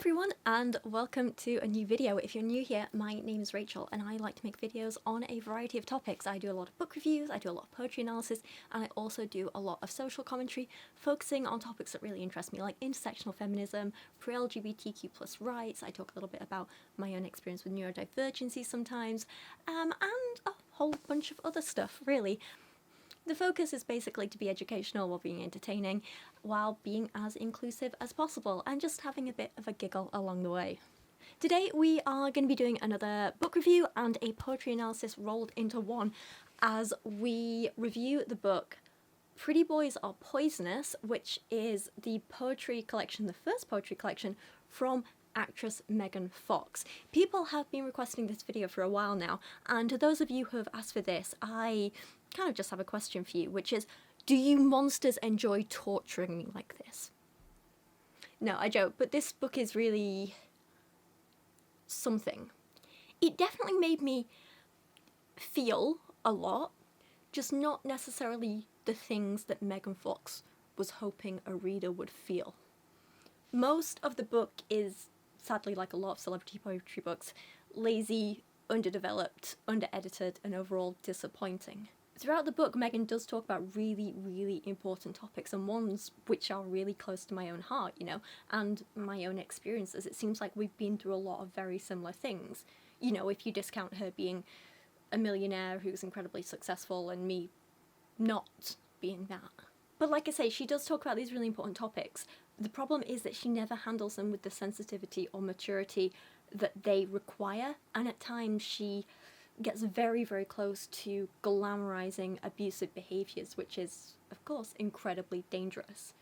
everyone, and welcome to a new video. If you're new here, my name is Rachel and I like to make videos on a variety of topics. I do a lot of book reviews, I do a lot of poetry analysis, and I also do a lot of social commentary focusing on topics that really interest me, like intersectional feminism, pro-LGBTQ plus rights. I talk a little bit about my own experience with neurodivergency sometimes, and a whole bunch of other stuff, really. The focus is basically to be educational while being entertaining, while being as inclusive as possible, and just having a bit of a giggle along the way. Today we are going to be doing another book review and a poetry analysis rolled into one as we review the book Pretty Boys Are Poisonous, which is the poetry collection, the first poetry collection from actress Megan Fox. People have been requesting this video for a while now, and to those of you who have asked for this, I kind of just have a question for you, which is, do you monsters enjoy torturing me like this? No, I joke, but this book is really something. It definitely made me feel a lot, just not necessarily the things that Megan Fox was hoping a reader would feel. Most of the book is, sadly, like a lot of celebrity poetry books, lazy, underdeveloped, under-edited, and overall disappointing. Throughout the book, Megan does talk about really, really important topics, and ones which are really close to my own heart, you know, and my own experiences. It seems like we've been through a lot of very similar things. You know, if you discount her being a millionaire who's incredibly successful and me not being that. But like I say, she does talk about these really important topics. The problem is that she never handles them with the sensitivity or maturity that they require, and at times she gets very, very close to glamorizing abusive behaviours, which is, of course, incredibly dangerous.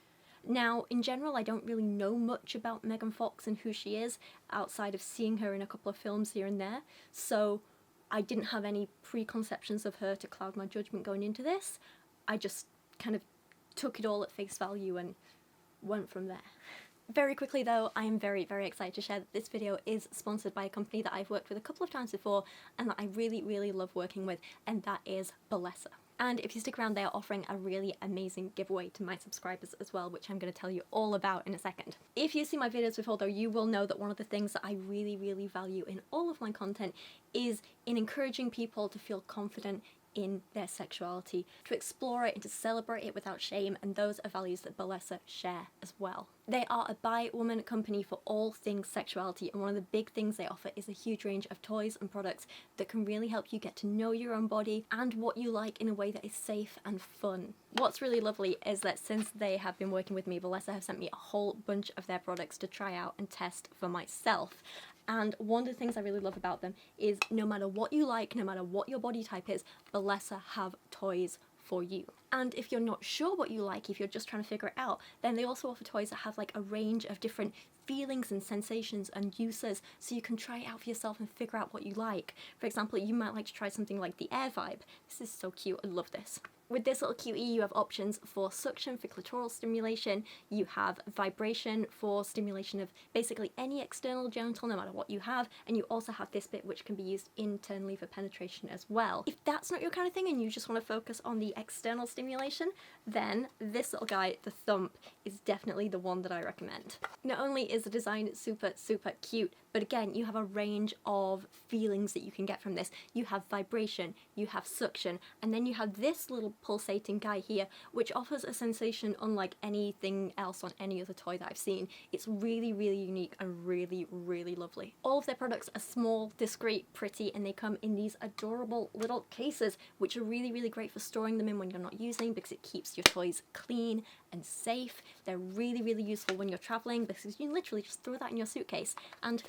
Now, in general, I don't really know much about Megan Fox and who she is, outside of seeing her in a couple of films here and there, so I didn't have any preconceptions of her to cloud my judgment going into this. I just kind of took it all at face value and went from there. Very quickly though, I am very, very excited to share that this video is sponsored by a company that I've worked with a couple of times before and that I really, really love working with, and that is Balesa. And if you stick around, they are offering a really amazing giveaway to my subscribers as well, which I'm going to tell you all about in a second. If you see my videos before though, you will know that one of the things that I really, really value in all of my content is in encouraging people to feel confident in their sexuality, to explore it and to celebrate it without shame, and those are values that Balesa share as well. They are a bi-woman company for all things sexuality, and one of the big things they offer is a huge range of toys and products that can really help you get to know your own body and what you like in a way that is safe and fun. What's really lovely is that since they have been working with me, Balesa have sent me a whole bunch of their products to try out and test for myself. And one of the things I really love about them is no matter what you like, no matter what your body type is, Balesa have toys for you. And if you're not sure what you like, if you're just trying to figure it out, then they also offer toys that have like a range of different feelings and sensations and uses, so you can try it out for yourself and figure out what you like. For example, you might like to try something like the Air Vibe. This is so cute, I love this. With this little cutie, you have options for suction for clitoral stimulation, you have vibration for stimulation of basically any external genital, no matter what you have, and you also have this bit which can be used internally for penetration as well. If that's not your kind of thing and you just want to focus on the external stimulation, then this little guy, the Thump, is definitely the one that I recommend. Not only is the design super, super cute, but again, you have a range of feelings that you can get from this. You have vibration, you have suction, and then you have this little pulsating guy here, which offers a sensation unlike anything else on any other toy that I've seen. It's really, really unique and really, really lovely. All of their products are small, discreet, pretty, and they come in these adorable little cases, which are really, really great for storing them in when you're not using, because it keeps your toys clean and safe. They're really, really useful when you're traveling, because you literally just throw that in your suitcase and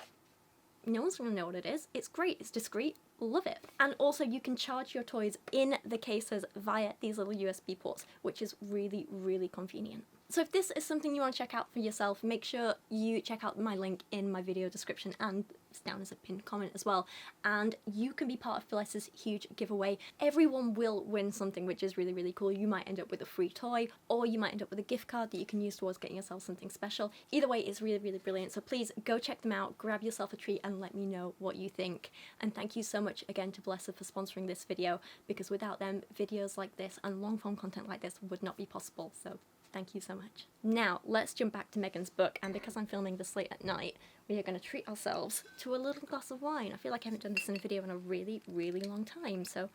no one's gonna know what it is. It's great, it's discreet, love it. And also you can charge your toys in the cases via these little USB ports, which is really, really convenient. So if this is something you want to check out for yourself, make sure you check out my link in my video description, and it's down as a pinned comment as well, and you can be part of Balesa's huge giveaway. Everyone will win something, which is really, really cool. You might end up with a free toy, or you might end up with a gift card that you can use towards getting yourself something special. Either way, it's really, really brilliant, so please go check them out, grab yourself a treat, and let me know what you think. And thank you so much again to Balesa for sponsoring this video, because without them, videos like this and long-form content like this would not be possible, so Thank you so much. Now, let's jump back to Megan's book, and because I'm filming this late at night, we are going to treat ourselves to a little glass of wine. I feel like I haven't done this in a video in a really, really long time, so I'm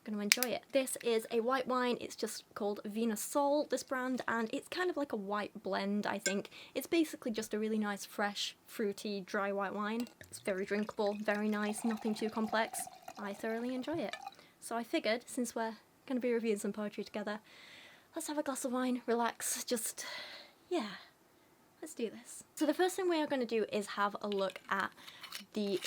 going to enjoy it. This is a white wine. It's just called Venus Sol, this brand, and it's kind of like a white blend, I think. It's basically just a really nice, fresh, fruity, dry white wine. It's very drinkable, very nice, nothing too complex. I thoroughly enjoy it. So I figured, since we're going to be reviewing some poetry together, let's have a glass of wine, relax, just, yeah, let's do this. So the first thing we are going to do is have a look at the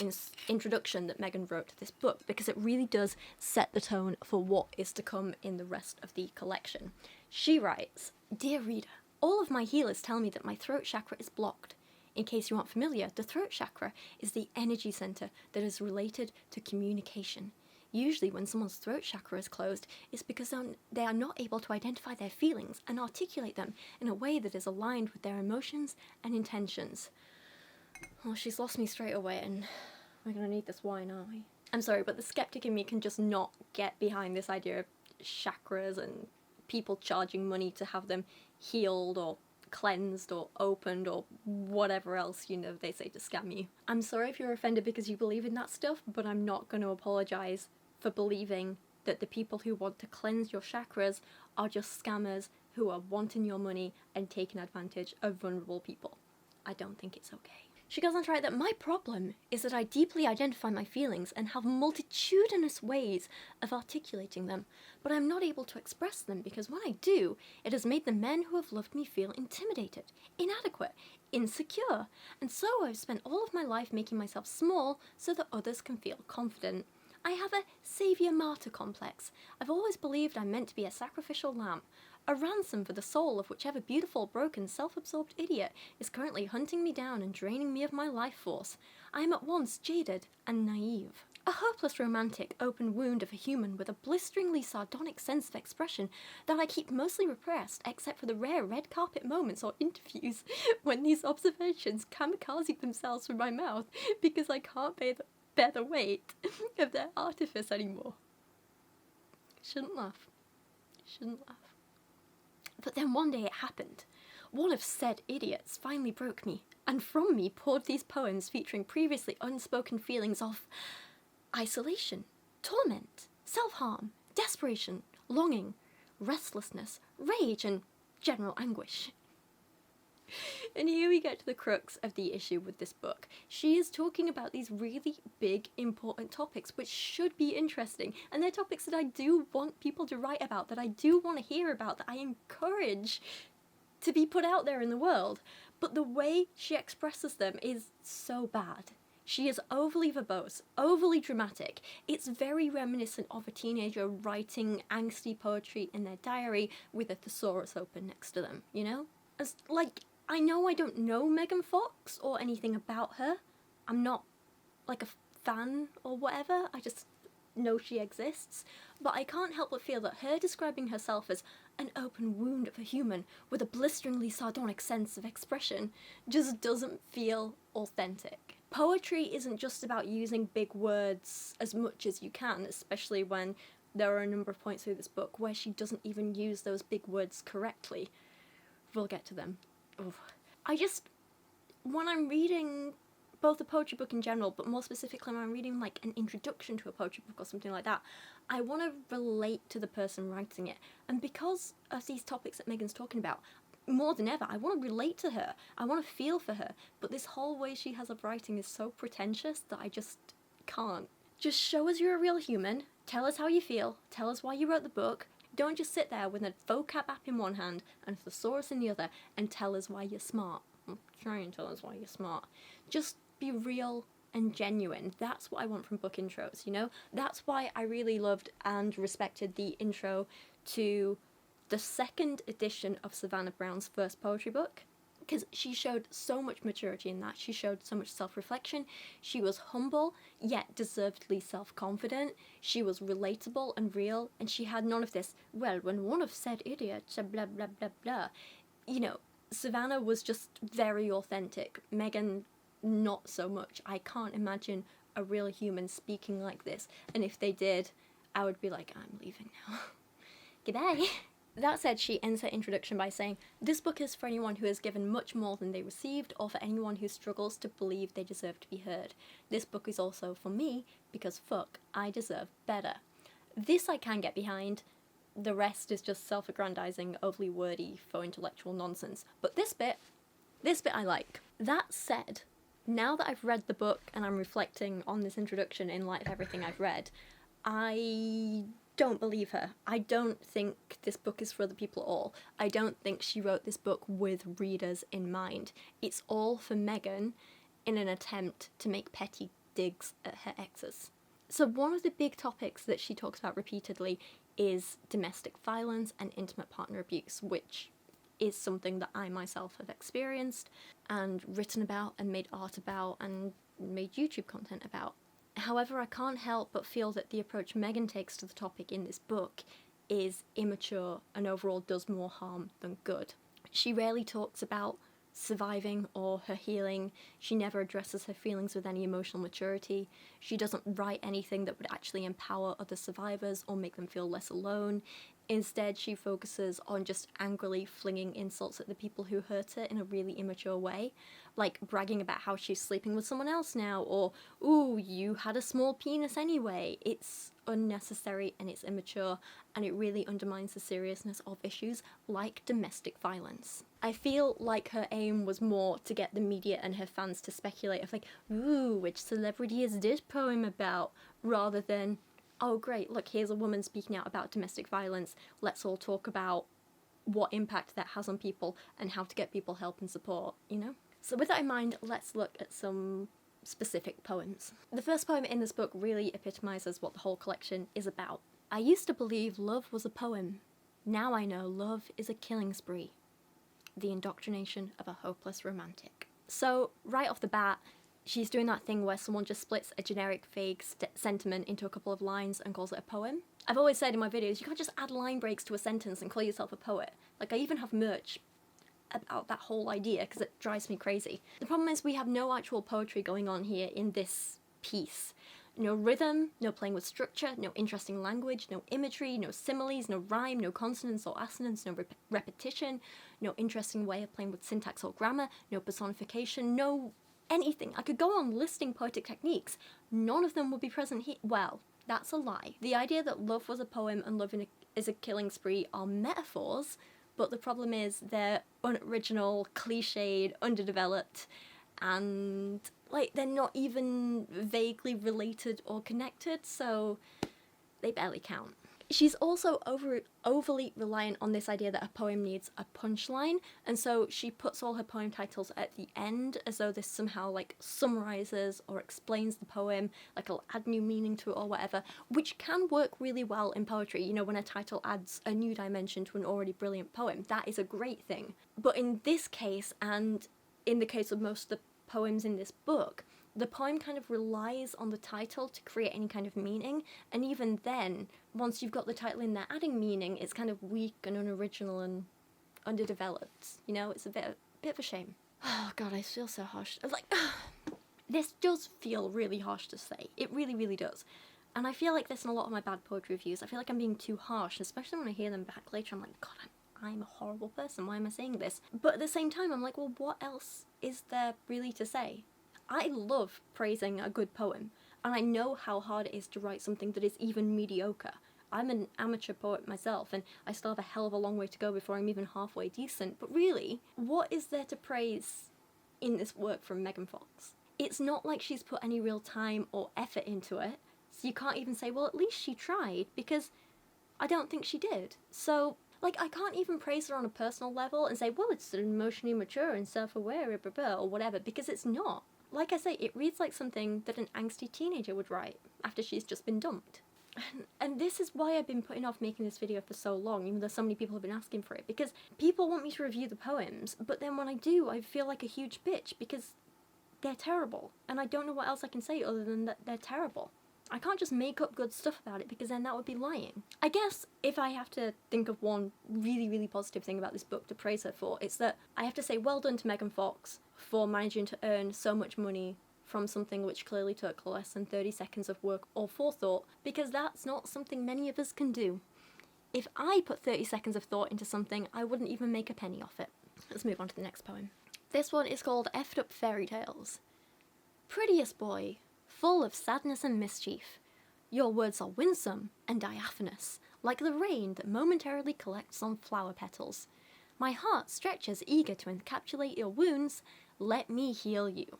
introduction that Megan wrote to this book, because it really does set the tone for what is to come in the rest of the collection. She writes, "Dear reader, all of my healers tell me that my throat chakra is blocked. In case you aren't familiar, the throat chakra is the energy center that is related to communication. Usually when someone's throat chakra is closed, it's because they are not able to identify their feelings and articulate them in a way that is aligned with their emotions and intentions." Well, she's lost me straight away, and we're going to need this wine, aren't we? I'm sorry, but the skeptic in me can just not get behind this idea of chakras and people charging money to have them healed or cleansed or opened or whatever else, you know, they say to scam you. I'm sorry if you're offended because you believe in that stuff, but I'm not going to apologise for believing that the people who want to cleanse your chakras are just scammers who are wanting your money and taking advantage of vulnerable people. I don't think it's okay. She goes on to write that my problem is that I deeply identify my feelings and have multitudinous ways of articulating them, but I'm not able to express them because when I do, it has made the men who have loved me feel intimidated, inadequate, insecure, and so I've spent all of my life making myself small so that others can feel confident. I have a saviour-martyr complex. I've always believed I'm meant to be a sacrificial lamb, a ransom for the soul of whichever beautiful, broken, self-absorbed idiot is currently hunting me down and draining me of my life force. I am at once jaded and naive. A hopeless romantic open wound of a human with a blisteringly sardonic sense of expression that I keep mostly repressed except for the rare red carpet moments or interviews when these observations kamikaze themselves from my mouth because I can't bear the weight of their artifice anymore. Shouldn't laugh. Shouldn't laugh. But then one day it happened. One of said idiots finally broke me, and from me poured these poems featuring previously unspoken feelings of isolation, torment, self-harm, desperation, longing, restlessness, rage, and general anguish. And here we get to the crux of the issue with this book. She is talking about these really big, important topics, which should be interesting, and they're topics that I do want people to write about, that I do want to hear about, that I encourage to be put out there in the world. But the way she expresses them is so bad. She is overly verbose, overly dramatic. It's very reminiscent of a teenager writing angsty poetry in their diary with a thesaurus open next to them, you know? As, like, I know I don't know Megan Fox or anything about her. I'm not, like, a fan or whatever. I just know she exists. But I can't help but feel that her describing herself as an open wound of a human with a blisteringly sardonic sense of expression just doesn't feel authentic. Poetry isn't just about using big words as much as you can, especially when there are a number of points through this book where she doesn't even use those big words correctly. We'll get to them. Oof. When I'm reading both a poetry book in general, but more specifically when I'm reading like an introduction to a poetry book or something like that, I want to relate to the person writing it. And because of these topics that Megan's talking about, more than ever, I want to relate to her. I want to feel for her. But this whole way she has of writing is so pretentious that I just can't. Just show us you're a real human. Tell us how you feel. Tell us why you wrote the book. Don't just sit there with a vocab app in one hand and a thesaurus in the other and tell us why you're smart. Try and tell us why you're smart. Just be real and genuine. That's what I want from book intros, you know? That's why I really loved and respected the intro to the second edition of Savannah Brown's first poetry book, because she showed so much maturity in that. She showed so much self-reflection. She was humble, yet deservedly self-confident. She was relatable and real, and she had none of this, well, when one of said idiots, blah, blah, blah, blah. You know, Savannah was just very authentic. Megan, not so much. I can't imagine a real human speaking like this, and if they did, I would be like, I'm leaving now. Goodbye. That said, she ends her introduction by saying, "This book is for anyone who has given much more than they received, or for anyone who struggles to believe they deserve to be heard. This book is also for me, because fuck, I deserve better." This I can get behind. The rest is just self-aggrandizing, overly wordy, faux intellectual nonsense. But this bit I like. That said, now that I've read the book and I'm reflecting on this introduction in light of everything I've read, I don't believe her. I don't think this book is for other people at all. I don't think she wrote this book with readers in mind. It's all for Megan in an attempt to make petty digs at her exes. So one of the big topics that she talks about repeatedly is domestic violence and intimate partner abuse, which is something that I myself have experienced and written about and made art about and made YouTube content about. However, I can't help but feel that the approach Megan takes to the topic in this book is immature and overall does more harm than good. She rarely talks about surviving or her healing. She never addresses her feelings with any emotional maturity. She doesn't write anything that would actually empower other survivors or make them feel less alone. Instead, she focuses on just angrily flinging insults at the people who hurt her in a really immature way, like bragging about how she's sleeping with someone else now, or, "Ooh, you had a small penis anyway." It's unnecessary and it's immature, and it really undermines the seriousness of issues like domestic violence. I feel like her aim was more to get the media and her fans to speculate of like, "Ooh, which celebrity is this poem about?" rather than, "Oh great, look, here's a woman speaking out about domestic violence, let's all talk about what impact that has on people and how to get people help and support," you know? So with that in mind, let's look at some specific poems. The first poem in this book really epitomizes what the whole collection is about. "I used to believe love was a poem. Now I know love is a killing spree. The indoctrination of a hopeless romantic." So right off the bat, she's doing that thing where someone just splits a generic vague sentiment into a couple of lines and calls it a poem. I've always said in my videos, you can't just add line breaks to a sentence and call yourself a poet. Like, I even have merch about that whole idea because it drives me crazy. The problem is we have no actual poetry going on here in this piece. No rhythm, no playing with structure, no interesting language, no imagery, no similes, no rhyme, no consonants or assonance, no repetition, no interesting way of playing with syntax or grammar, no personification, no anything. I could go on listing poetic techniques. None of them would be present here. Well, that's a lie. The idea that love was a poem and love is a killing spree are metaphors, but the problem is they're unoriginal, cliched, underdeveloped, and like they're not even vaguely related or connected, so they barely count. She's also overly reliant on this idea that a poem needs a punchline, and so she puts all her poem titles at the end as though this somehow like summarizes or explains the poem, like it'll add new meaning to it or whatever, which can work really well in poetry. You know, when a title adds a new dimension to an already brilliant poem, that is a great thing. But in this case, and in the case of most of the poems in this book, the poem kind of relies on the title to create any kind of meaning, and even then, once you've got the title in there adding meaning, it's kind of weak and unoriginal and underdeveloped. You know, it's a bit of a shame. Oh god, I feel so harsh. Like, this does feel really harsh to say. It really, really does. And I feel like this in a lot of my bad poetry reviews. I feel like I'm being too harsh, especially when I hear them back later. I'm like, god, I'm a horrible person. Why am I saying this? But at the same time, I'm like, well, what else is there really to say? I love praising a good poem, and I know how hard it is to write something that is even mediocre. I'm an amateur poet myself, and I still have a hell of a long way to go before I'm even halfway decent, but really, what is there to praise in this work from Megan Fox? It's not like she's put any real time or effort into it, so you can't even say, well, at least she tried, because I don't think she did. So, like, I can't even praise her on a personal level and say, well, it's emotionally mature and self-aware, or whatever, because it's not. Like I say, it reads like something that an angsty teenager would write after she's just been dumped. And this is why I've been putting off making this video for so long, even though so many people have been asking for it, because people want me to review the poems, but then when I do, I feel like a huge bitch, because they're terrible, and I don't know what else I can say other than that they're terrible. I can't just make up good stuff about it, because then that would be lying. I guess if I have to think of one really, really positive thing about this book to praise her for, it's that I have to say well done to Megan Fox for managing to earn so much money from something which clearly took less than 30 seconds of work or forethought, because that's not something many of us can do. If I put 30 seconds of thought into something, I wouldn't even make a penny off it. Let's move on to the next poem. This one is called Effed Up Fairy Tales. Prettiest boy, full of sadness and mischief, your words are winsome and diaphanous, like the rain that momentarily collects on flower petals. My heart stretches eager to encapsulate your wounds. Let me heal you.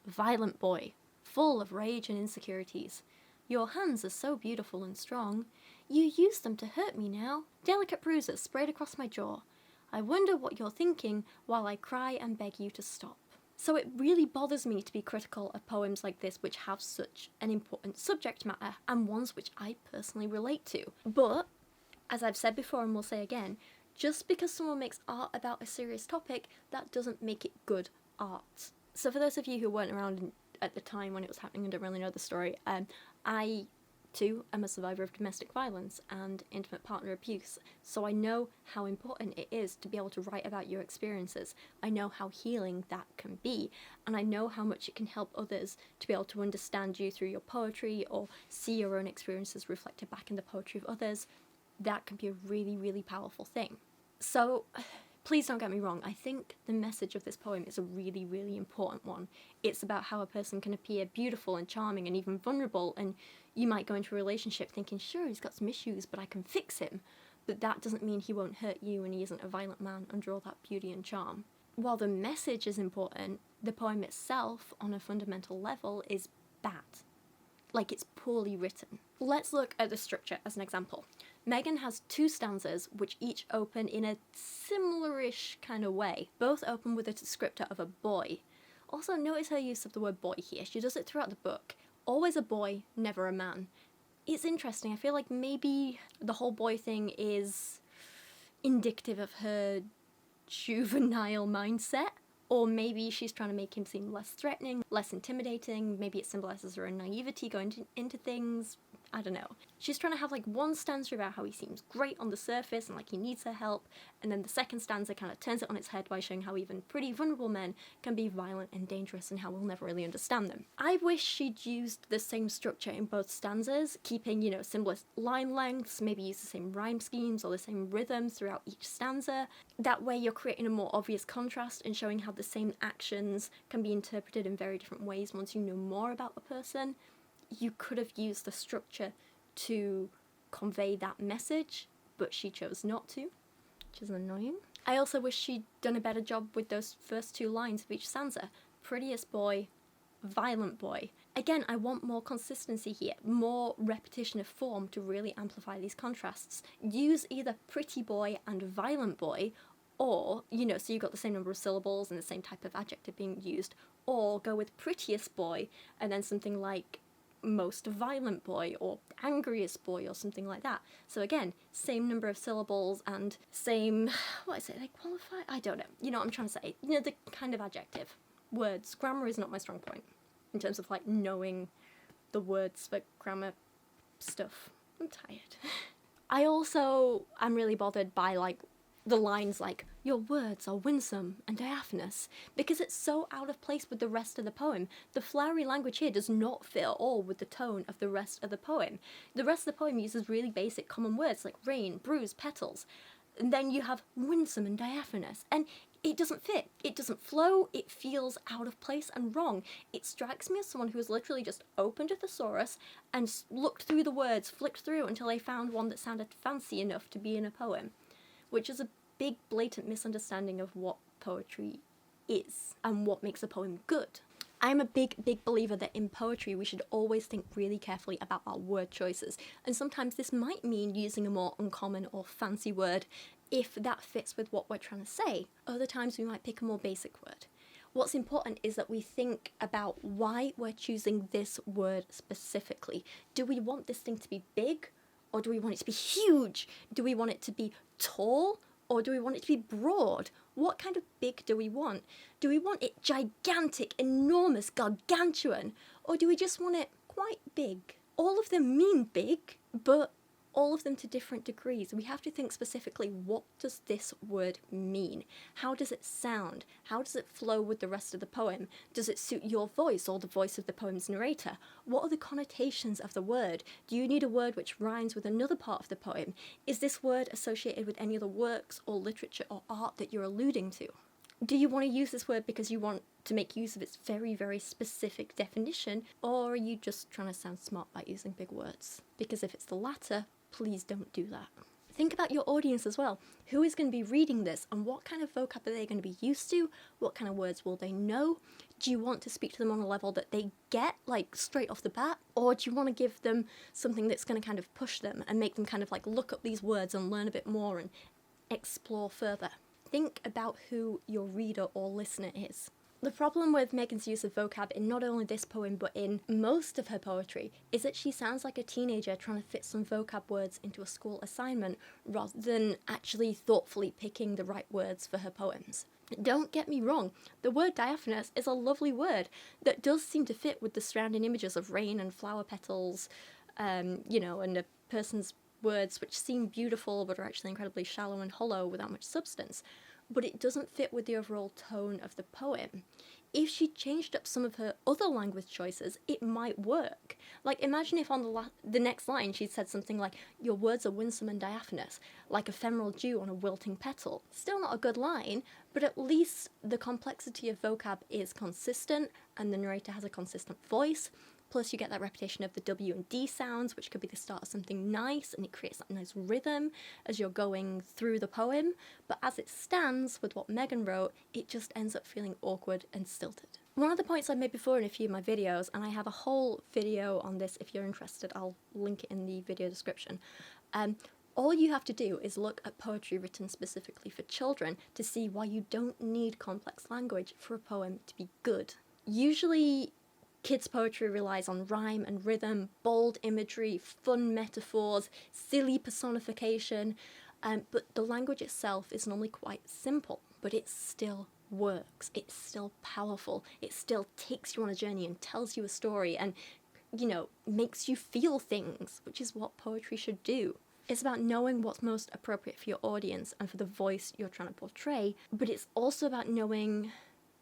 Violent boy, full of rage and insecurities. Your hands are so beautiful and strong. You use them to hurt me now. Delicate bruises sprayed across my jaw. I wonder what you're thinking while I cry and beg you to stop. So it really bothers me to be critical of poems like this which have such an important subject matter and ones which I personally relate to. But, as I've said before and will say again, just because someone makes art about a serious topic, that doesn't make it good art. So for those of you who weren't around at the time when it was happening and don't really know the story, I too am a survivor of domestic violence and intimate partner abuse, so I know how important it is to be able to write about your experiences. I know how healing that can be, and I know how much it can help others to be able to understand you through your poetry or see your own experiences reflected back in the poetry of others. That can be a really, really powerful thing. So please don't get me wrong, I think the message of this poem is a really, really important one. It's about how a person can appear beautiful and charming and even vulnerable, and you might go into a relationship thinking, sure, he's got some issues, but I can fix him. But that doesn't mean he won't hurt you and he isn't a violent man under all that beauty and charm. While the message is important, the poem itself, on a fundamental level, is bad. Like, it's poorly written. Let's look at the structure as an example. Megan has two stanzas which each open in a similar-ish kind of way. Both open with a descriptor of a boy. Also, notice her use of the word boy here. She does it throughout the book. Always a boy, never a man. It's interesting. I feel like maybe the whole boy thing is indicative of her juvenile mindset. Or maybe she's trying to make him seem less threatening, less intimidating. Maybe it symbolises her own naivety going into things. I don't know. She's trying to have like one stanza about how he seems great on the surface and like he needs her help, and then the second stanza kind of turns it on its head by showing how even pretty vulnerable men can be violent and dangerous and how we'll never really understand them. I wish she'd used the same structure in both stanzas, keeping, you know, similar line lengths, maybe use the same rhyme schemes or the same rhythms throughout each stanza. That way you're creating a more obvious contrast and showing how the same actions can be interpreted in very different ways once you know more about the person. You could have used the structure to convey that message, but she chose not to, which is annoying. I also wish she'd done a better job with those first two lines of each stanza. Prettiest boy, violent boy. Again, I want more consistency here, more repetition of form to really amplify these contrasts. Use either pretty boy and violent boy, or, you know, so you've got the same number of syllables and the same type of adjective being used, or go with prettiest boy and then something like most violent boy or angriest boy or something like that. So again, same number of syllables and same, what is it, they qualify? I don't know. You know what I'm trying to say. You know, the kind of adjective. Words. Grammar is not my strong point in terms of like knowing the words for grammar stuff. I'm tired. I also am really bothered by like the lines like, your words are winsome and diaphanous, because it's so out of place with the rest of the poem. The flowery language here does not fit at all with the tone of the rest of the poem. The rest of the poem uses really basic common words like rain, bruise, petals. And then you have winsome and diaphanous, and it doesn't fit. It doesn't flow. It feels out of place and wrong. It strikes me as someone who has literally just opened a thesaurus and looked through the words, flicked through until they found one that sounded fancy enough to be in a poem, which is a big, blatant misunderstanding of what poetry is and what makes a poem good. I'm a big, big believer that in poetry we should always think really carefully about our word choices, and sometimes this might mean using a more uncommon or fancy word if that fits with what we're trying to say. Other times we might pick a more basic word. What's important is that we think about why we're choosing this word specifically. Do we want this thing to be big, or do we want it to be huge? Do we want it to be tall, or do we want it to be broad? What kind of big do we want? Do we want it gigantic, enormous, gargantuan? Or do we just want it quite big? All of them mean big, but all of them to different degrees. We have to think specifically, what does this word mean? How does it sound? How does it flow with the rest of the poem? Does it suit your voice or the voice of the poem's narrator? What are the connotations of the word? Do you need a word which rhymes with another part of the poem? Is this word associated with any other works or literature or art that you're alluding to? Do you want to use this word because you want to make use of its very, very specific definition, or are you just trying to sound smart by using big words? Because if it's the latter, please don't do that. Think about your audience as well. Who is going to be reading this, and what kind of vocab are they going to be used to? What kind of words will they know? Do you want to speak to them on a level that they get, like, straight off the bat? Or do you want to give them something that's going to kind of push them and make them kind of, like, look up these words and learn a bit more and explore further? Think about who your reader or listener is. The problem with Megan's use of vocab in not only this poem but in most of her poetry is that she sounds like a teenager trying to fit some vocab words into a school assignment rather than actually thoughtfully picking the right words for her poems. Don't get me wrong, the word diaphanous is a lovely word that does seem to fit with the surrounding images of rain and flower petals, and a person's words which seem beautiful but are actually incredibly shallow and hollow without much substance, but it doesn't fit with the overall tone of the poem. If she changed up some of her other language choices, it might work. Like, imagine if on the next line she'd said something like, "Your words are winsome and diaphanous, like ephemeral dew on a wilting petal." Still not a good line, but at least the complexity of vocab is consistent and the narrator has a consistent voice. Plus you get that repetition of the W and D sounds, which could be the start of something nice, and it creates that nice rhythm as you're going through the poem. But as it stands with what Megan wrote, it just ends up feeling awkward and stilted. One of the points I've made before in a few of my videos, and I have a whole video on this if you're interested, I'll link it in the video description. All you have to do is look at poetry written specifically for children to see why you don't need complex language for a poem to be good. Usually, kids' poetry relies on rhyme and rhythm, bold imagery, fun metaphors, silly personification, but the language itself is normally quite simple, but it still works. It's still powerful. It still takes you on a journey and tells you a story and, makes you feel things, which is what poetry should do. It's about knowing what's most appropriate for your audience and for the voice you're trying to portray, but it's also about knowing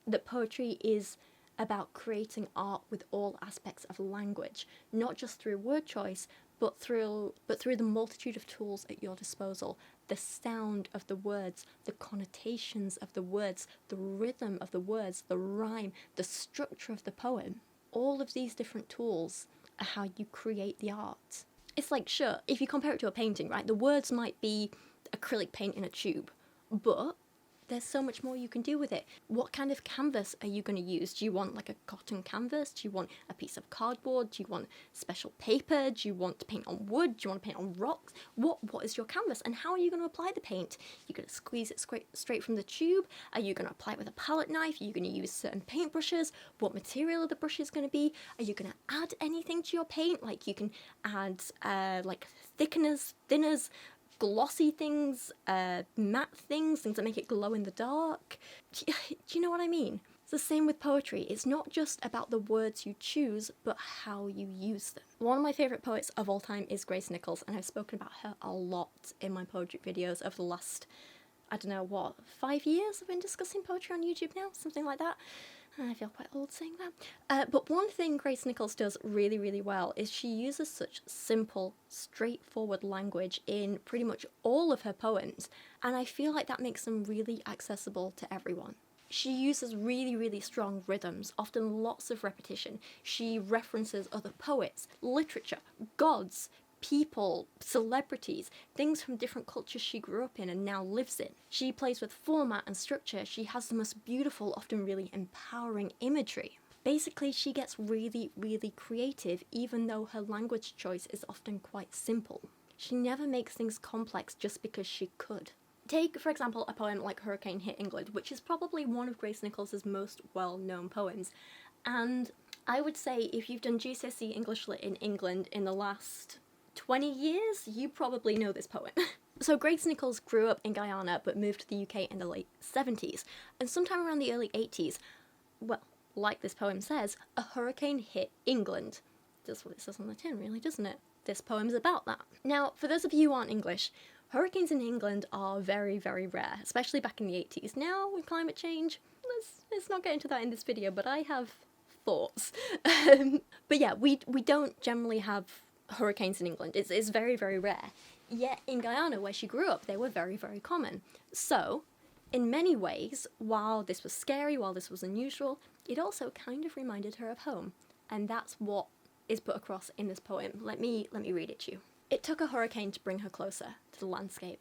that poetry is about creating art with all aspects of language, not just through word choice, but through the multitude of tools at your disposal. The sound of the words, the connotations of the words, the rhythm of the words, the rhyme, the structure of the poem. All of these different tools are how you create the art. It's like, sure, if you compare it to a painting, right, the words might be acrylic paint in a tube, but there's so much more you can do with it. What kind of canvas are you going to use? Do you want like a cotton canvas? Do you want a piece of cardboard? Do you want special paper? Do you want to paint on wood? Do you want to paint on rocks? What is your canvas, and how are you going to apply the paint? You're going to squeeze it straight from the tube? Are you going to apply it with a palette knife? Are you going to use certain paint brushes? What material are the brushes going to be? Are you going to add anything to your paint? Like, you can add like thickeners, thinners, glossy things, matte things that make it glow in the dark. Do you know what I mean? It's the same with poetry. It's not just about the words you choose, but how you use them. One of my favourite poets of all time is Grace Nichols, and I've spoken about her a lot in my poetry videos over the last, 5 years I've been discussing poetry on YouTube now, something like that. I feel quite old saying that. But one thing Grace Nichols does really, really well is she uses such simple, straightforward language in pretty much all of her poems, and I feel like that makes them really accessible to everyone. She uses really, really strong rhythms, often lots of repetition. She references other poets, literature, gods, people, celebrities, things from different cultures she grew up in and now lives in. She plays with format and structure. She has the most beautiful, often really empowering imagery. Basically, she gets really, really creative, even though her language choice is often quite simple. She never makes things complex just because she could. Take, for example, a poem like Hurricane Hit England, which is probably one of Grace Nichols' most well-known poems. And I would say if you've done GCSE English Lit in England in the last 20 years, you probably know this poem. So Grace Nichols grew up in Guyana but moved to the UK in the late 70s, and sometime around the early 80s, well, like this poem says, a hurricane hit England. That's what it says on the tin, really, doesn't it? this poem's about that. Now, for those of you who aren't English, hurricanes in England are very, very rare, especially back in the 80s. Now, with climate change, let's not get into that in this video, but I have thoughts. But yeah, we don't generally have hurricanes in England. It's very, very rare. Yet in Guyana, where she grew up, they were very, very common. So, in many ways, while this was scary, while this was unusual, it also kind of reminded her of home. And that's what is put across in this poem. Let me read it to you. It took a hurricane to bring her closer to the landscape.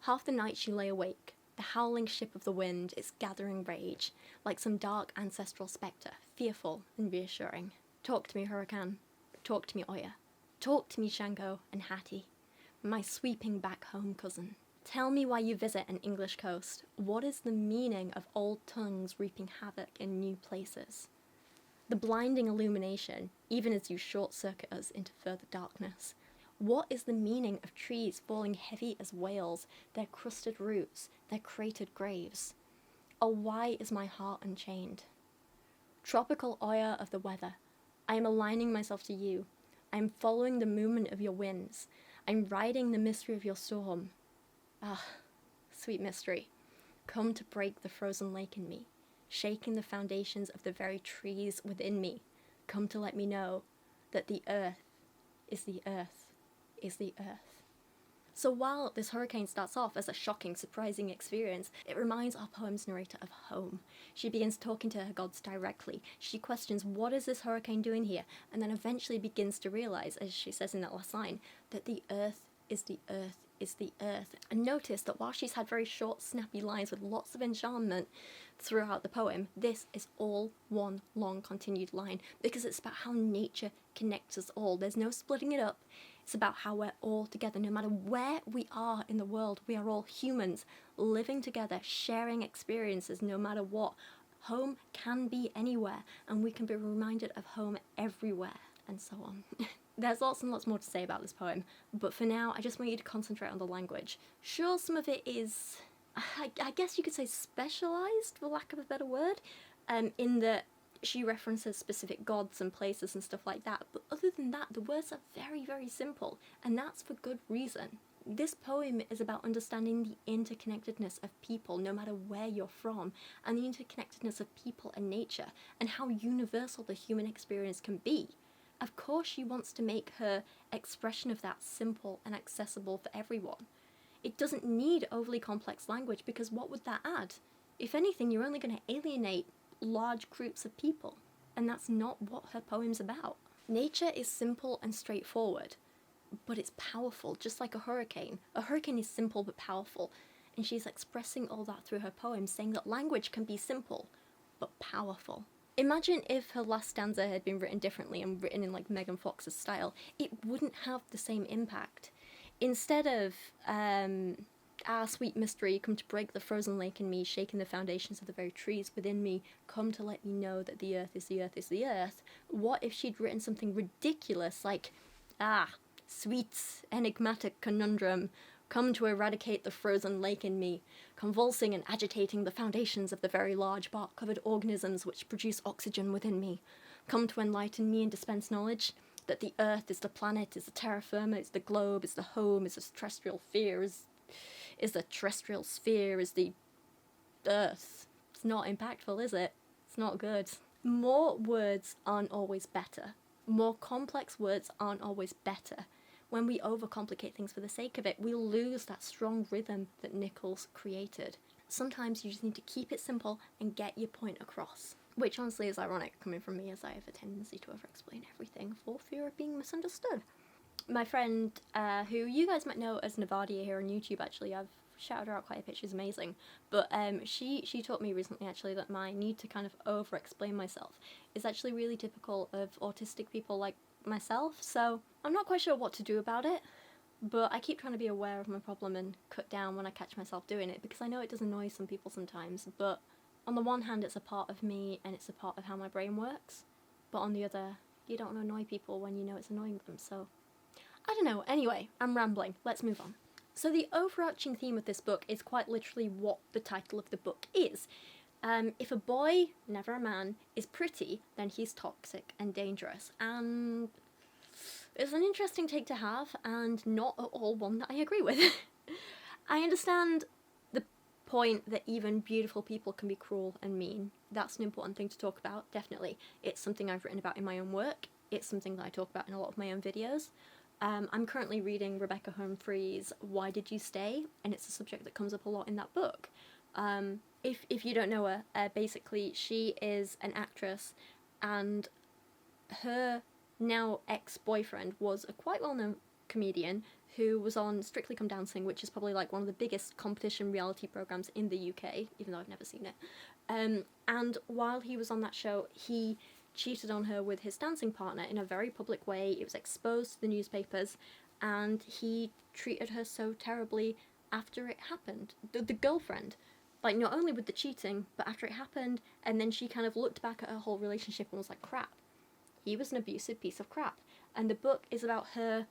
Half the night she lay awake, the howling ship of the wind, its gathering rage, like some dark ancestral spectre, fearful and reassuring. Talk to me, hurricane. Talk to me, Oya. Talk to me, Shango and Hattie, my sweeping back home cousin. Tell me why you visit an English coast. What is the meaning of old tongues reaping havoc in new places? The blinding illumination, even as you short-circuit us into further darkness. What is the meaning of trees falling heavy as whales, their crusted roots, their cratered graves? Oh, why is my heart unchained? Tropical Oya of the weather, I am aligning myself to you. I am following the movement of your winds. I'm riding the mystery of your storm. Ah, sweet mystery, come to break the frozen lake in me, shaking the foundations of the very trees within me. Come to let me know that the earth is the earth is the earth. So while this hurricane starts off as a shocking, surprising experience, it reminds our poem's narrator of home. She begins talking to her gods directly. She questions, what is this hurricane doing here? And then eventually begins to realize, as she says in that last line, that the earth is the earth is the earth. And notice that while she's had very short, snappy lines with lots of enchantment throughout the poem, this is all one long continued line, because it's about how nature connects us all. There's no splitting it up. It's about how we're all together. No matter where we are in the world, we are all humans living together, sharing experiences no matter what. Home can be anywhere, and we can be reminded of home everywhere, and so on. There's lots and lots more to say about this poem, but for now, I just want you to concentrate on the language. Sure, some of it is, I guess you could say specialised, for lack of a better word, in that she references specific gods and places and stuff like that, but other than that, the words are very, very simple, and that's for good reason. This poem is about understanding the interconnectedness of people, no matter where you're from, and the interconnectedness of people and nature, and how universal the human experience can be. Of course she wants to make her expression of that simple and accessible for everyone. It doesn't need overly complex language, because what would that add? If anything, you're only going to alienate large groups of people, and that's not what her poem's about. Nature is simple and straightforward, but it's powerful, just like a hurricane. A hurricane is simple but powerful, and she's expressing all that through her poem, saying that language can be simple but powerful. Imagine if her last stanza had been written differently and written in like Megan Fox's style. It wouldn't have the same impact. Instead of sweet mystery, come to break the frozen lake in me, shaking the foundations of the very trees within me, come to let me know that the earth is the earth is the earth. What if she'd written something ridiculous like, sweet, enigmatic conundrum, come to eradicate the frozen lake in me, convulsing and agitating the foundations of the very large bark-covered organisms which produce oxygen within me, come to enlighten me and dispense knowledge that the earth is the planet, is the terra firma, is the globe, is the home, is the terrestrial sphere, is the terrestrial sphere, is the earth. It's not impactful, is it? It's not good. More words aren't always better. More complex words aren't always better. When we overcomplicate things for the sake of it, we'll lose that strong rhythm that Nichols created. Sometimes you just need to keep it simple and get your point across. Which honestly is ironic coming from me, as I have a tendency to over-explain everything for fear of being misunderstood. My friend, who you guys might know as Navadia here on YouTube, actually, I've shouted her out quite a bit, she's amazing, but she taught me recently actually that my need to kind of over-explain myself is actually really typical of autistic people like myself, so I'm not quite sure what to do about it, but I keep trying to be aware of my problem and cut down when I catch myself doing it, because I know it does annoy some people sometimes, but on the one hand it's a part of me and it's a part of how my brain works, but on the other, you don't want to annoy people when you know it's annoying them, so I don't know. Anyway, I'm rambling, let's move on. So the overarching theme of this book is quite literally what the title of the book is. If a boy, never a man, is pretty, then he's toxic and dangerous. And It's an interesting take to have, and not at all one that I agree with. I understand the point that even beautiful people can be cruel and mean. That's an important thing to talk about, definitely. It's something I've written about in my own work. It's something that I talk about in a lot of my own videos. I'm currently reading Rebecca Humphrey's Why Did You Stay? And it's a subject that comes up a lot in that book. If you don't know her, basically she is an actress, and her now ex-boyfriend was a quite well-known comedian who was on Strictly Come Dancing, which is probably like one of the biggest competition reality programs in the UK, even though I've never seen it. And while he was on that show, he cheated on her with his dancing partner in a very public way. It was exposed to the newspapers, and he treated her so terribly after it happened. The girlfriend, like, not only with the cheating, but after it happened, and then she kind of looked back at her whole relationship and was like, crap, he was an abusive piece of crap. And the book is about her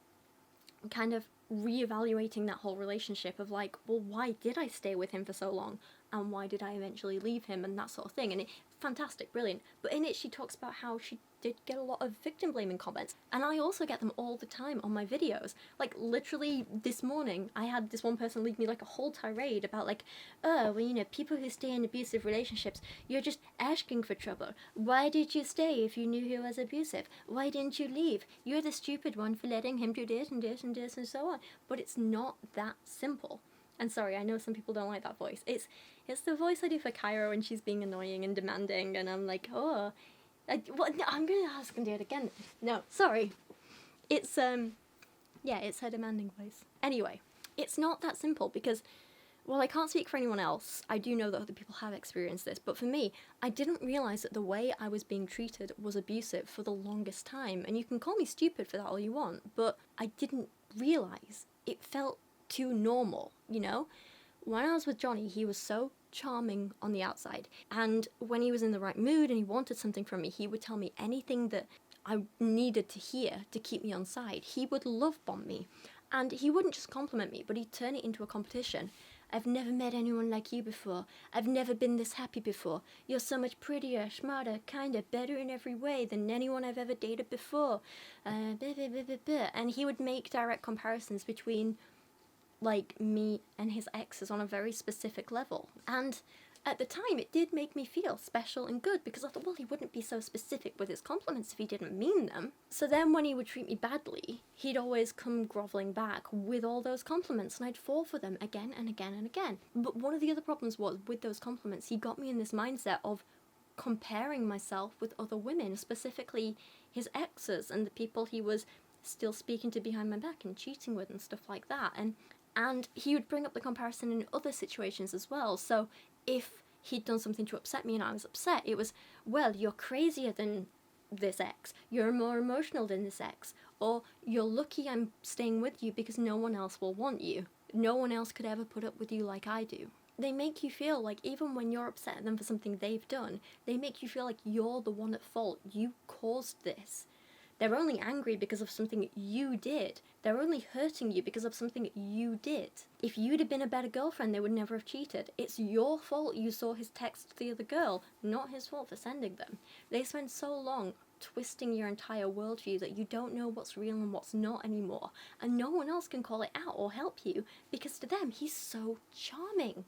kind of reevaluating that whole relationship of like, well, why did I stay with him for so long, and why did I eventually leave him, and that sort of thing. And it's fantastic, brilliant. But in it, she talks about how she did get a lot of victim blaming comments, and I also get them all the time on my videos. Like, literally this morning I had this one person leave me like a whole tirade about like, oh, well, you know, people who stay in abusive relationships, you're just asking for trouble. Why did you stay if you knew he was abusive? Why didn't you leave? You're the stupid one for letting him do this and this and this and so on. But it's not that simple. And sorry, I know some people don't like that voice. It's the voice I do for Kyra when she's being annoying and demanding, and I'm like, oh, what? No, I'm gonna ask and do it again. No, sorry. It's yeah, it's her demanding voice. Anyway, it's not that simple because, well, I can't speak for anyone else. I do know that other people have experienced this, but for me, I didn't realise that the way I was being treated was abusive for the longest time. And you can call me stupid for that all you want, but I didn't realise. It felt too normal, you know? When I was with Johnny, he was so charming on the outside, and when he was in the right mood and he wanted something from me, he would tell me anything that I needed to hear to keep me on side. He would love bomb me, and he wouldn't just compliment me, but he'd turn it into a competition. I've never met anyone like you before. I've never been this happy before. You're so much prettier, smarter, kinder, better in every way than anyone I've ever dated before. And he would make direct comparisons between like me and his exes on a very specific level. And at the time, it did make me feel special and good, because I thought, well, he wouldn't be so specific with his compliments if he didn't mean them. So then when he would treat me badly, he'd always come grovelling back with all those compliments, and I'd fall for them again and again and again. But one of the other problems was, with those compliments, he got me in this mindset of comparing myself with other women, specifically his exes and the people he was still speaking to behind my back and cheating with and stuff like that. And he would bring up the comparison in other situations as well. So if he'd done something to upset me and I was upset, it was, well, you're crazier than this ex, you're more emotional than this ex, or you're lucky I'm staying with you because no one else will want you. No one else could ever put up with you like I do. They make you feel like even when you're upset at them for something they've done, they make you feel like you're the one at fault. You caused this. They're only angry because of something you did. They're only hurting you because of something you did. If you'd have been a better girlfriend, they would never have cheated. It's your fault you saw his text to the other girl, not his fault for sending them. They spend so long twisting your entire worldview that you don't know what's real and what's not anymore. And no one else can call it out or help you, because to them, he's so charming.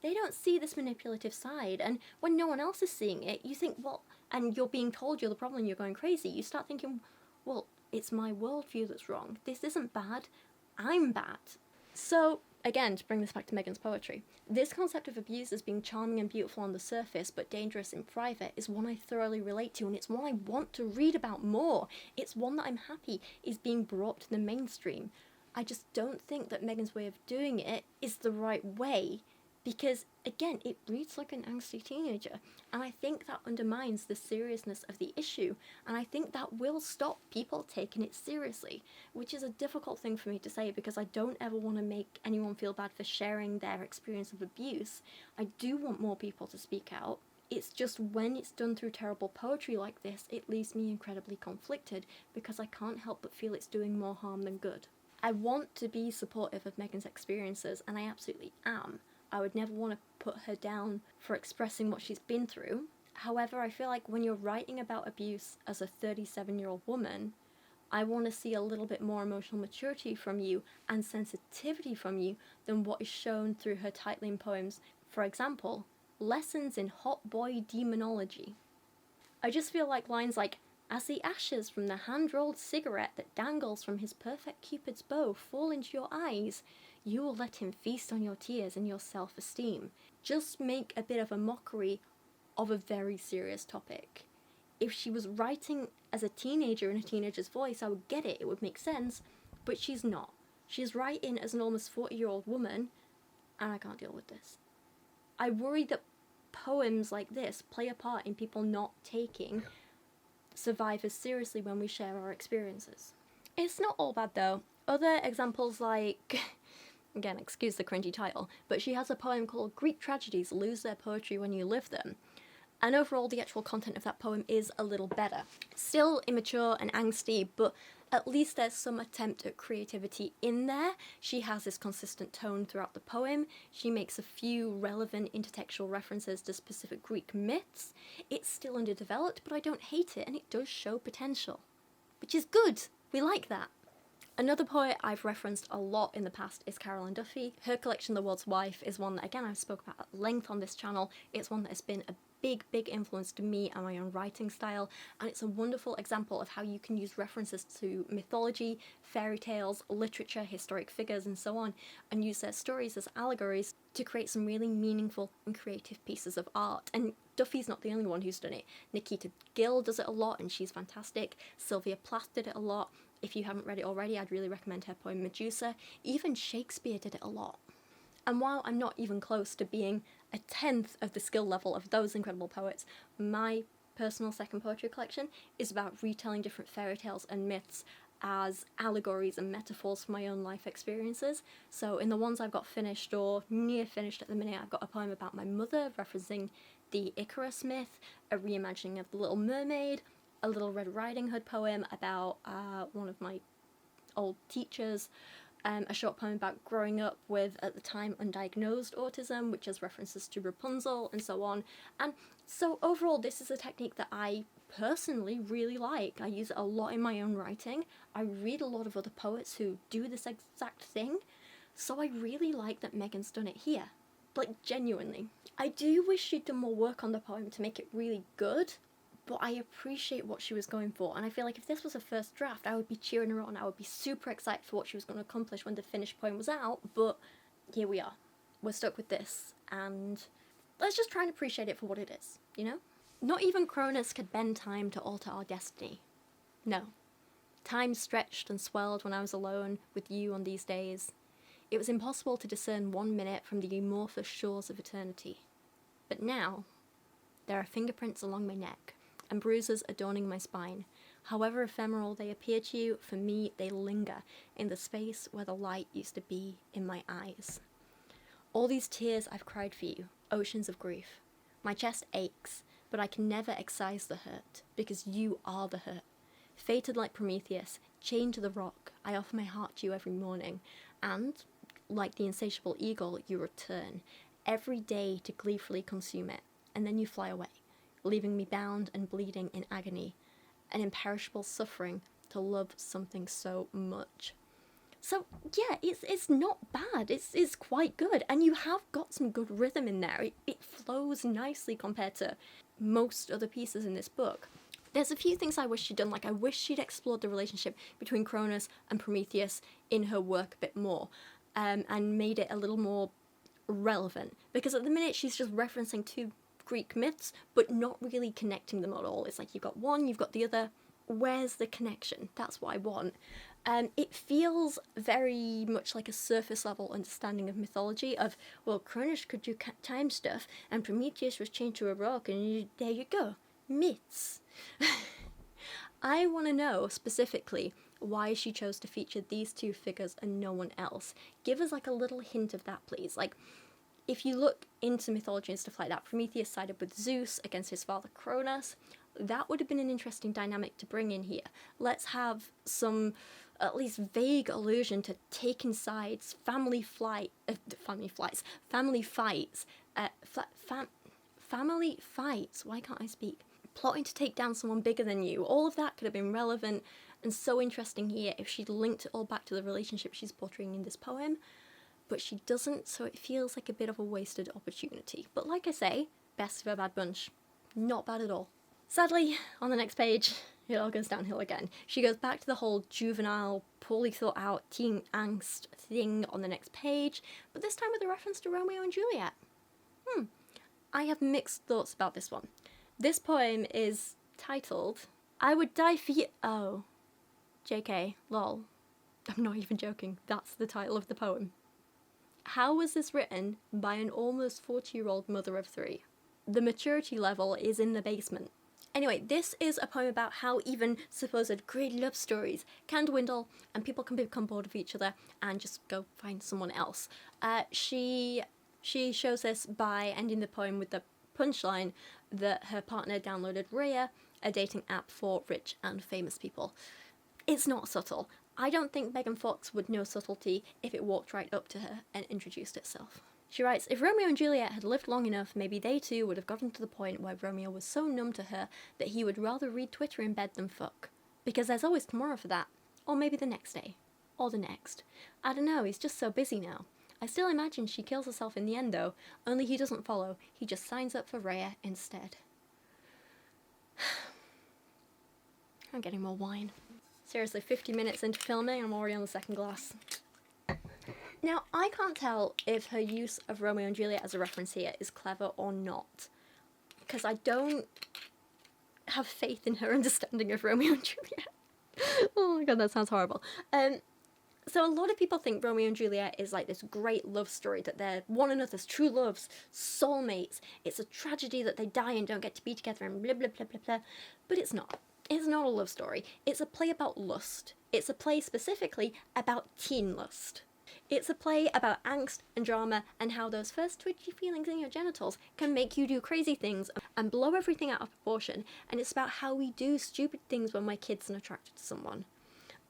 They don't see this manipulative side, and when no one else is seeing it, you think, well, and you're being told you're the problem, you're going crazy, you start thinking, well, it's my worldview that's wrong. This isn't bad. I'm bad. So, again, to bring this back to Megan's poetry, this concept of abuse as being charming and beautiful on the surface but dangerous in private is one I thoroughly relate to, and it's one I want to read about more. It's one that I'm happy is being brought to the mainstream. I just don't think that Megan's way of doing it is the right way, because, again, it reads like an angsty teenager, and I think that undermines the seriousness of the issue, and I think that will stop people taking it seriously, which is a difficult thing for me to say, because I don't ever want to make anyone feel bad for sharing their experience of abuse. I do want more people to speak out. It's just when it's done through terrible poetry like this, it leaves me incredibly conflicted, because I can't help but feel it's doing more harm than good. I want to be supportive of Megan's experiences, and I absolutely am. I would never want to put her down for expressing what she's been through. However, I feel like when you're writing about abuse as a 37-year-old woman, I want to see a little bit more emotional maturity from you and sensitivity from you than what is shown through her titling poems. For example, Lessons in Hot Boy Demonology. I just feel like lines like, as the ashes from the hand-rolled cigarette that dangles from his perfect Cupid's bow fall into your eyes, you will let him feast on your tears and your self-esteem. Just make a bit of a mockery of a very serious topic. If she was writing as a teenager in a teenager's voice, I would get it, it would make sense, but she's not. She's writing as an almost 40-year-old woman, and I can't deal with this. I worry that poems like this play a part in people not taking survivors seriously when we share our experiences. It's not all bad though. Other examples like, again, excuse the cringy title, but she has a poem called Greek Tragedies Lose Their Poetry When You Live Them. And overall, the actual content of that poem is a little better. Still immature and angsty, but at least there's some attempt at creativity in there. She has this consistent tone throughout the poem. She makes a few relevant intertextual references to specific Greek myths. It's still underdeveloped, but I don't hate it, and it does show potential. Which is good. We like that. Another poet I've referenced a lot in the past is Ann Duffy. Her collection, The World's Wife, is one that, again, I've spoken about at length on this channel. It's one that has been a big influence to me and my own writing style, and it's a wonderful example of how you can use references to mythology, fairy tales, literature, historic figures, and so on, and use their stories as allegories to create some really meaningful and creative pieces of art. And Duffy's not the only one who's done it. Nikita Gill does it a lot, and she's fantastic. Sylvia Plath did it a lot. If you haven't read it already, I'd really recommend her poem Medusa. Even Shakespeare did it a lot. And while I'm not even close to being a tenth of the skill level of those incredible poets, my personal second poetry collection is about retelling different fairy tales and myths as allegories and metaphors for my own life experiences. So in the ones I've got finished or near finished at the minute, I've got a poem about my mother referencing the Icarus myth, a reimagining of The Little Mermaid, a Little Red Riding Hood poem about one of my old teachers, a short poem about growing up with, at the time, undiagnosed autism, which has references to Rapunzel, and so on. And so overall, this is a technique that I personally really like. I use it a lot in my own writing. I read a lot of other poets who do this exact thing, so I really like that Megan's done it here. Like, genuinely. I do wish she'd done more work on the poem to make it really good, but I appreciate what she was going for, and I feel like if this was a first draft, I would be cheering her on. I would be super excited for what she was going to accomplish when the finished poem was out, but here we are. We're stuck with this, and let's just try and appreciate it for what it is, you know? Not even Cronus could bend time to alter our destiny. No. Time stretched and swelled when I was alone with you on these days. It was impossible to discern 1 minute from the amorphous shores of eternity. But now, there are fingerprints along my neck, and bruises adorning my spine. However ephemeral they appear to you, for me they linger in the space where the light used to be in my eyes. All these tears I've cried for you, oceans of grief. My chest aches, but I can never excise the hurt, because you are the hurt. Fated like Prometheus, chained to the rock, I offer my heart to you every morning, and, like the insatiable eagle, you return, every day to gleefully consume it, and then you fly away, leaving me bound and bleeding in agony, an imperishable suffering to love something so much. So yeah, it's not bad, it's quite good, and you have got some good rhythm in there. It flows nicely compared to most other pieces in this book. There's a few things I wish she'd done, like I wish she'd explored the relationship between Cronus and Prometheus in her work a bit more, and made it a little more relevant, because at the minute she's just referencing two Greek myths, but not really connecting them at all. It's like you've got one, you've got the other. Where's the connection? That's what I want. It feels very much like a surface level understanding of mythology of, well, Cronus could do time stuff, and Prometheus was chained to a rock, and there you go. Myths. I want to know specifically why she chose to feature these two figures and no one else. Give us like a little hint of that, please. Like, if you look into mythology and stuff like that, Prometheus sided with Zeus against his father Cronus. That would have been an interesting dynamic to bring in here. Let's have some, at least vague allusion to taking sides, family fights, why can't I speak? plotting to take down someone bigger than you. All of that could have been relevant and so interesting here if she'd linked it all back to the relationship she's portraying in this poem, but she doesn't, so it feels like a bit of a wasted opportunity. But like I say, best of a bad bunch. Not bad at all. Sadly, on the next page, it all goes downhill again. She goes back to the whole juvenile, poorly thought out teen angst thing on the next page, but this time with a reference to Romeo and Juliet. I have mixed thoughts about this one. This poem is titled, I Would Die For You. Oh, JK, lol. I'm not even joking, that's the title of the poem. How was this written by an almost 40-year-old mother of 3? The maturity level is in the basement. Anyway, this is a poem about how even supposed great love stories can dwindle and people can become bored of each other and just go find someone else. She shows this by ending the poem with the punchline that her partner downloaded Raya, a dating app for rich and famous people. It's not subtle. I don't think Megan Fox would know subtlety if it walked right up to her and introduced itself. She writes, if Romeo and Juliet had lived long enough, maybe they too would have gotten to the point where Romeo was so numb to her that he would rather read Twitter in bed than fuck. Because there's always tomorrow for that. Or maybe the next day. Or the next. I don't know, he's just so busy now. I still imagine she kills herself in the end though, only he doesn't follow, he just signs up for Raya instead. I'm getting more wine. Seriously, 50 minutes into filming, I'm already on the second glass. Now, I can't tell if her use of Romeo and Juliet as a reference here is clever or not, because I don't have faith in her understanding of Romeo and Juliet. Oh my god, that sounds horrible. So a lot of people think Romeo and Juliet is like this great love story, that they're one another's true loves, soulmates. It's a tragedy that they die and don't get to be together and blah blah blah blah blah. But it's not. It's not a love story. It's a play about lust. It's a play specifically about teen lust. It's a play about angst and drama and how those first twitchy feelings in your genitals can make you do crazy things and blow everything out of proportion. And it's about how we do stupid things when we're kids and attracted to someone.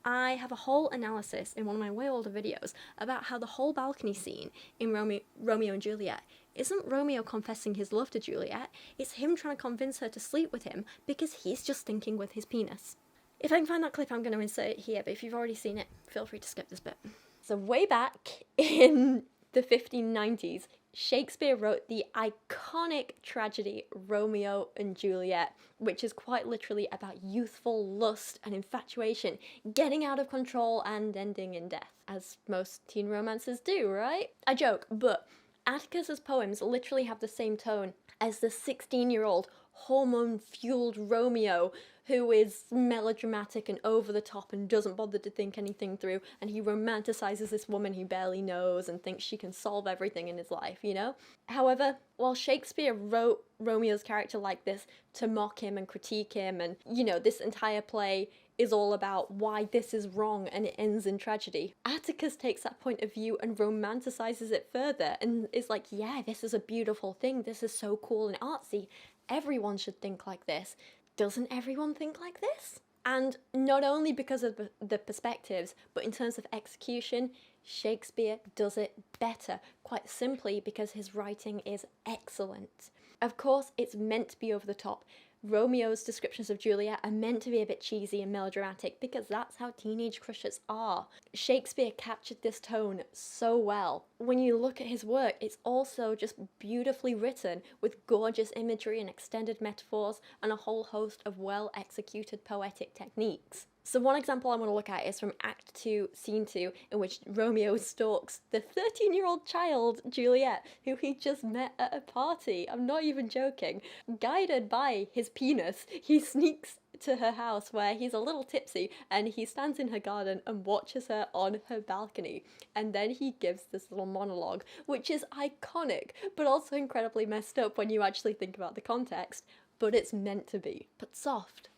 I have a whole analysis in one of my way older videos about how the whole balcony scene in Romeo and Juliet isn't Romeo confessing his love to Juliet, it's him trying to convince her to sleep with him because he's just thinking with his penis. If I can find that clip, I'm going to insert it here, but if you've already seen it, feel free to skip this bit. So way back in the 1590s, Shakespeare wrote the iconic tragedy Romeo and Juliet, which is quite literally about youthful lust and infatuation getting out of control and ending in death, as most teen romances do, right? I joke, but Atticus's poems literally have the same tone as the 16-year-old hormone-fueled Romeo, who is melodramatic and over the top and doesn't bother to think anything through, and he romanticizes this woman he barely knows and thinks she can solve everything in his life, you know? However, while Shakespeare wrote Romeo's character like this to mock him and critique him, and, you know, this entire play is all about why this is wrong and it ends in tragedy, Atticus takes that point of view and romanticizes it further and is like, yeah, this is a beautiful thing, this is so cool and artsy, everyone should think like this. Doesn't everyone think like this? And not only because of the perspectives, but in terms of execution, Shakespeare does it better, quite simply because his writing is excellent. Of course, it's meant to be over the top. Romeo's descriptions of Juliet are meant to be a bit cheesy and melodramatic because that's how teenage crushes are. Shakespeare captured this tone so well. When you look at his work, it's also just beautifully written with gorgeous imagery and extended metaphors and a whole host of well-executed poetic techniques. So one example I want to look at is from Act 2, Scene 2, in which Romeo stalks the 13-year-old child, Juliet, who he just met at a party. I'm not even joking. Guided by his penis, he sneaks to her house where he's a little tipsy and he stands in her garden and watches her on her balcony. And then he gives this little monologue, which is iconic, but also incredibly messed up when you actually think about the context. But it's meant to be. But soft.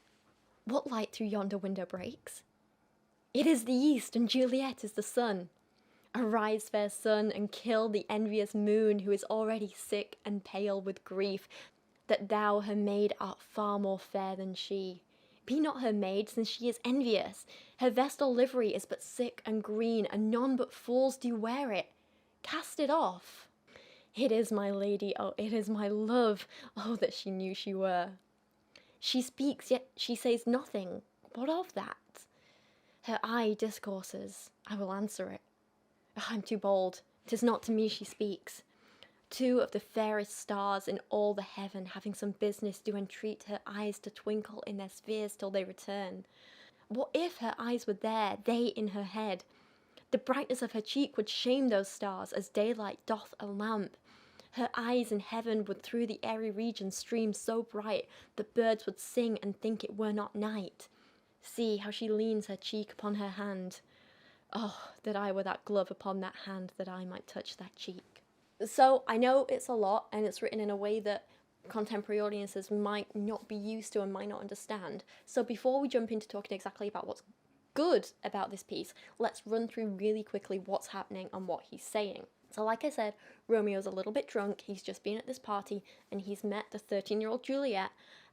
What light through yonder window breaks? It is the east, and Juliet is the sun. Arise, fair sun, and kill the envious moon, who is already sick and pale with grief, that thou her maid art far more fair than she. Be not her maid, since she is envious. Her vestal livery is but sick and green, and none but fools do wear it. Cast it off. It is my lady, oh, it is my love, oh, that she knew she were. She speaks, yet she says nothing. What of that? Her eye discourses. I will answer it. I'm too bold. 'Tis not to me she speaks. Two of the fairest stars in all the heaven, having some business, do entreat her eyes to twinkle in their spheres till they return. What if her eyes were there, they in her head? The brightness of her cheek would shame those stars, as daylight doth a lamp. Her eyes in heaven would through the airy region stream so bright, that birds would sing and think it were not night. See how she leans her cheek upon her hand. Oh, that I were that glove upon that hand, that I might touch that cheek. So I know it's a lot, and it's written in a way that contemporary audiences might not be used to and might not understand. So before we jump into talking exactly about what's good about this piece, let's run through really quickly what's happening and what he's saying. So like I said, Romeo's a little bit drunk, he's just been at this party, and he's met the 13-year-old Juliet,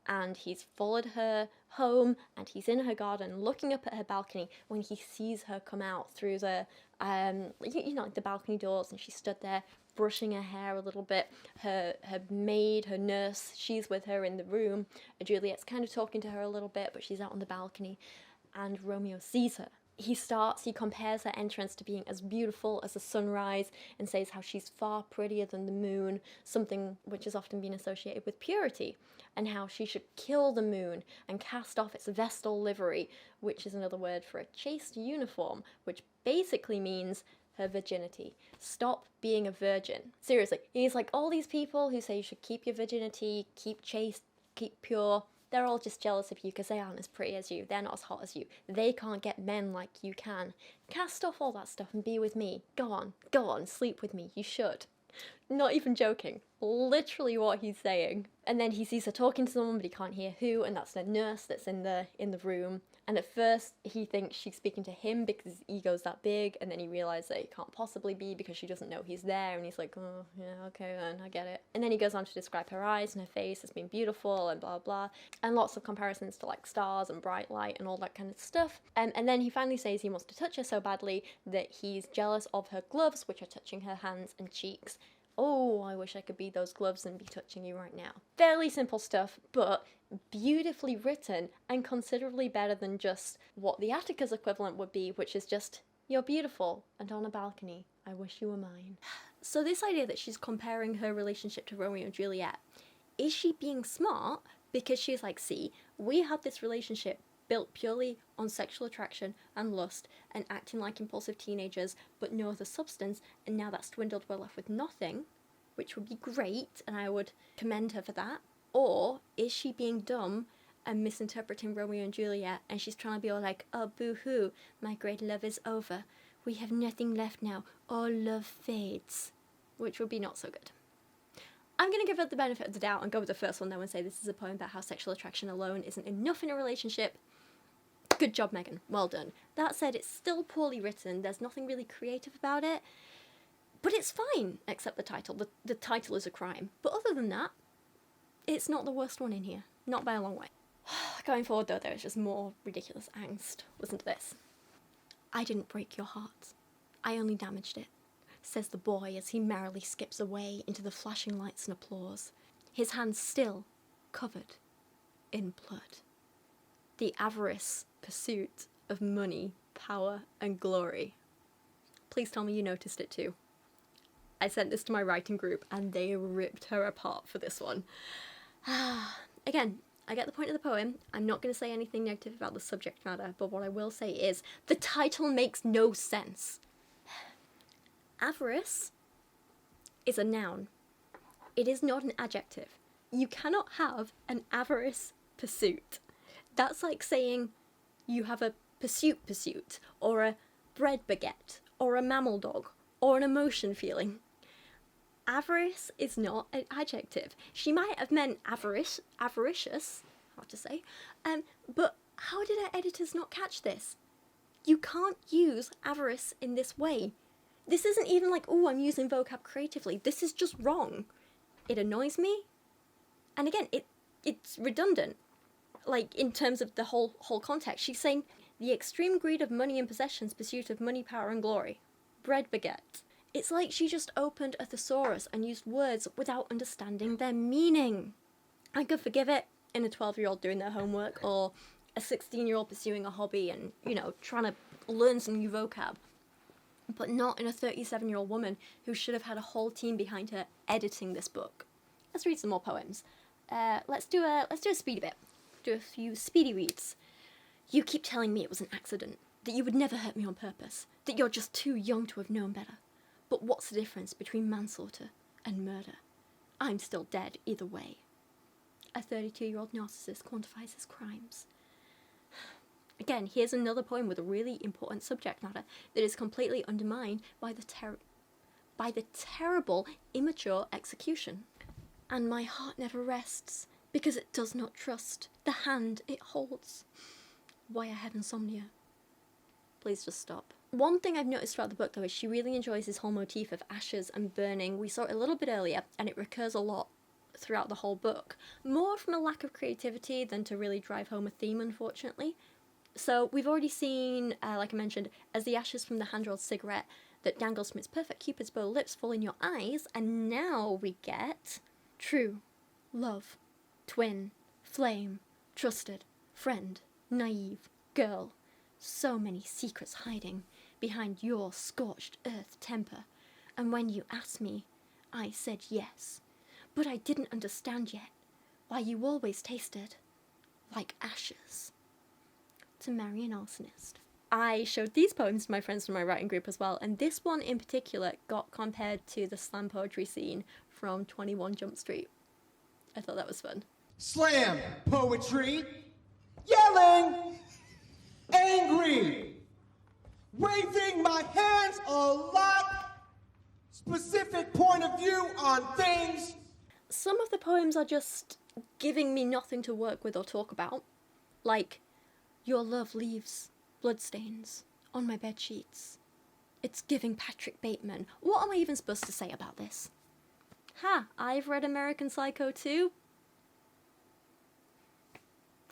and he's followed her home, and he's in her garden looking up at her balcony when he sees her come out through the, like the balcony doors, and she stood there brushing her hair a little bit. Her maid, her nurse, she's with her in the room. Juliet's kind of talking to her a little bit, but she's out on the balcony, and Romeo sees her. He compares her entrance to being as beautiful as the sunrise, and says how she's far prettier than the moon, something which has often been associated with purity, and how she should kill the moon and cast off its vestal livery, which is another word for a chaste uniform, which basically means her virginity. Stop being a virgin. Seriously, he's like, all these people who say you should keep your virginity, keep chaste, keep pure, they're all just jealous of you because they aren't as pretty as you, they're not as hot as you, they can't get men like you can. Cast off all that stuff and be with me. Go on, sleep with me, you should. Not even joking, literally what he's saying. And then he sees her talking to someone, but he can't hear who, and that's the nurse that's in the room. And at first he thinks she's speaking to him because his ego's that big, and then he realizes that it can't possibly be because she doesn't know he's there, and he's like, oh yeah, okay then, I get it. And then he goes on to describe her eyes and her face as being beautiful and blah blah, and lots of comparisons to like stars and bright light and all that kind of stuff. And then he finally says he wants to touch her so badly that he's jealous of her gloves, which are touching her hands and cheeks. Oh, I wish I could be those gloves and be touching you right now. Fairly simple stuff, but beautifully written and considerably better than just what the Atticus equivalent would be, which is just, you're beautiful and on a balcony, I wish you were mine. So this idea that she's comparing her relationship to Romeo and Juliet, is she being smart? Because she's like, see, we had this relationship built purely on sexual attraction and lust and acting like impulsive teenagers, but no other substance, and now that's dwindled, we're left with nothing, which would be great, and I would commend her for that. Or is she being dumb and misinterpreting Romeo and Juliet, and she's trying to be all like, oh boo-hoo, my great love is over, we have nothing left now, all love fades, which would be not so good. I'm going to give her the benefit of the doubt and go with the first one though and say this is a poem about how sexual attraction alone isn't enough in a relationship. Good job, Megan. Well done. That said, it's still poorly written. There's nothing really creative about it. But it's fine, except the title. The title is a crime. But other than that, it's not the worst one in here. Not by a long way. Going forward, though, there's just more ridiculous angst. Listen to this. I didn't break your heart. I only damaged it, says the boy as he merrily skips away into the flashing lights and applause, his hands still covered in blood. The avarice pursuit of money, power, and glory. Please tell me you noticed it too. I sent this to my writing group and they ripped her apart for this one. Again, I get the point of the poem. I'm not going to say anything negative about the subject matter, but what I will say is the title makes no sense. Avarice is a noun. It is not an adjective. You cannot have an avarice pursuit. That's like saying you have a pursuit, or a bread baguette, or a mammal dog, or an emotion feeling. Avarice is not an adjective. She might have meant avaricious, hard to say, but how did our editors not catch this? You can't use avarice in this way. This isn't even like, oh, I'm using vocab creatively. This is just wrong. It annoys me. And again, it's redundant. Like, in terms of the whole context, she's saying the extreme greed of money and possessions, pursuit of money, power, and glory. Bread baguette. It's like she just opened a thesaurus and used words without understanding their meaning. I could forgive it. in a 12-year-old doing their homework, or a 16-year-old pursuing a hobby and, trying to learn some new vocab. But not in a 37-year-old woman who should have had a whole team behind her editing this book. Let's read some more poems. Let's do a speedy bit. Do a few speedy reads. You keep telling me it was an accident, that you would never hurt me on purpose, that you're just too young to have known better. But what's the difference between manslaughter and murder? I'm still dead either way. A 32-year-old narcissist quantifies his crimes. Again, here's another poem with a really important subject matter that is completely undermined by the terrible, immature execution. And my heart never rests, because it does not trust the hand it holds. Why I have insomnia. Please just stop. One thing I've noticed throughout the book, though, is she really enjoys this whole motif of ashes and burning. We saw it a little bit earlier, and it recurs a lot throughout the whole book. More from a lack of creativity than to really drive home a theme, unfortunately. So we've already seen, like I mentioned, as the ashes from the hand-rolled cigarette that dangles from its perfect Cupid's bow lips fall in your eyes, and now we get true, love, twin, flame, trusted, friend, naive, girl. So many secrets hiding behind your scorched earth temper. And when you asked me, I said yes. But I didn't understand yet why you always tasted like ashes. To marry an arsonist. I showed these poems to my friends from my writing group as well, and this one in particular got compared to the slam poetry scene from 21 Jump Street. I thought that was fun. Slam poetry, yelling, angry, waving my hands a lot, specific point of view on things. Some of the poems are just giving me nothing to work with or talk about, like, your love leaves bloodstains on my bed sheets. It's giving Patrick Bateman. What am I even supposed to say about this? I've read American Psycho too.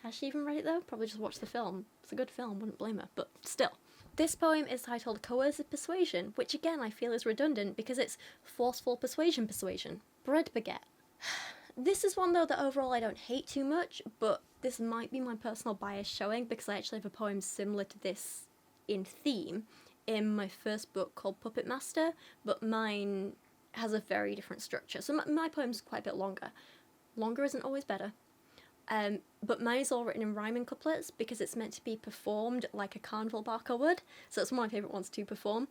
Has she even read it though? Probably just watched the film. It's a good film, wouldn't blame her, but still. This poem is titled Coercive Persuasion, which again I feel is redundant because it's forceful persuasion. Bread Baguette. This is one though that overall I don't hate too much, but this might be my personal bias showing because I actually have a poem similar to this in theme in my first book called Puppet Master, but mine has a very different structure. So my poem's quite a bit longer. Longer isn't always better. But mine is all written in rhyming couplets because it's meant to be performed like a carnival barker would. So it's one of my favourite ones to perform.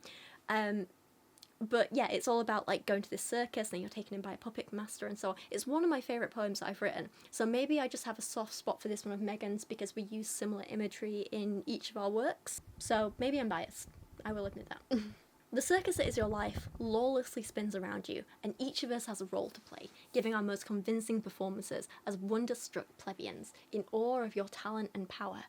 But yeah, it's all about like going to this circus and then you're taken in by a puppet master and so on. It's one of my favourite poems that I've written. So maybe I just have a soft spot for this one of Megan's because we use similar imagery in each of our works. So maybe I'm biased. I will admit that. The circus that is your life lawlessly spins around you, and each of us has a role to play, giving our most convincing performances as wonder-struck plebeians in awe of your talent and power.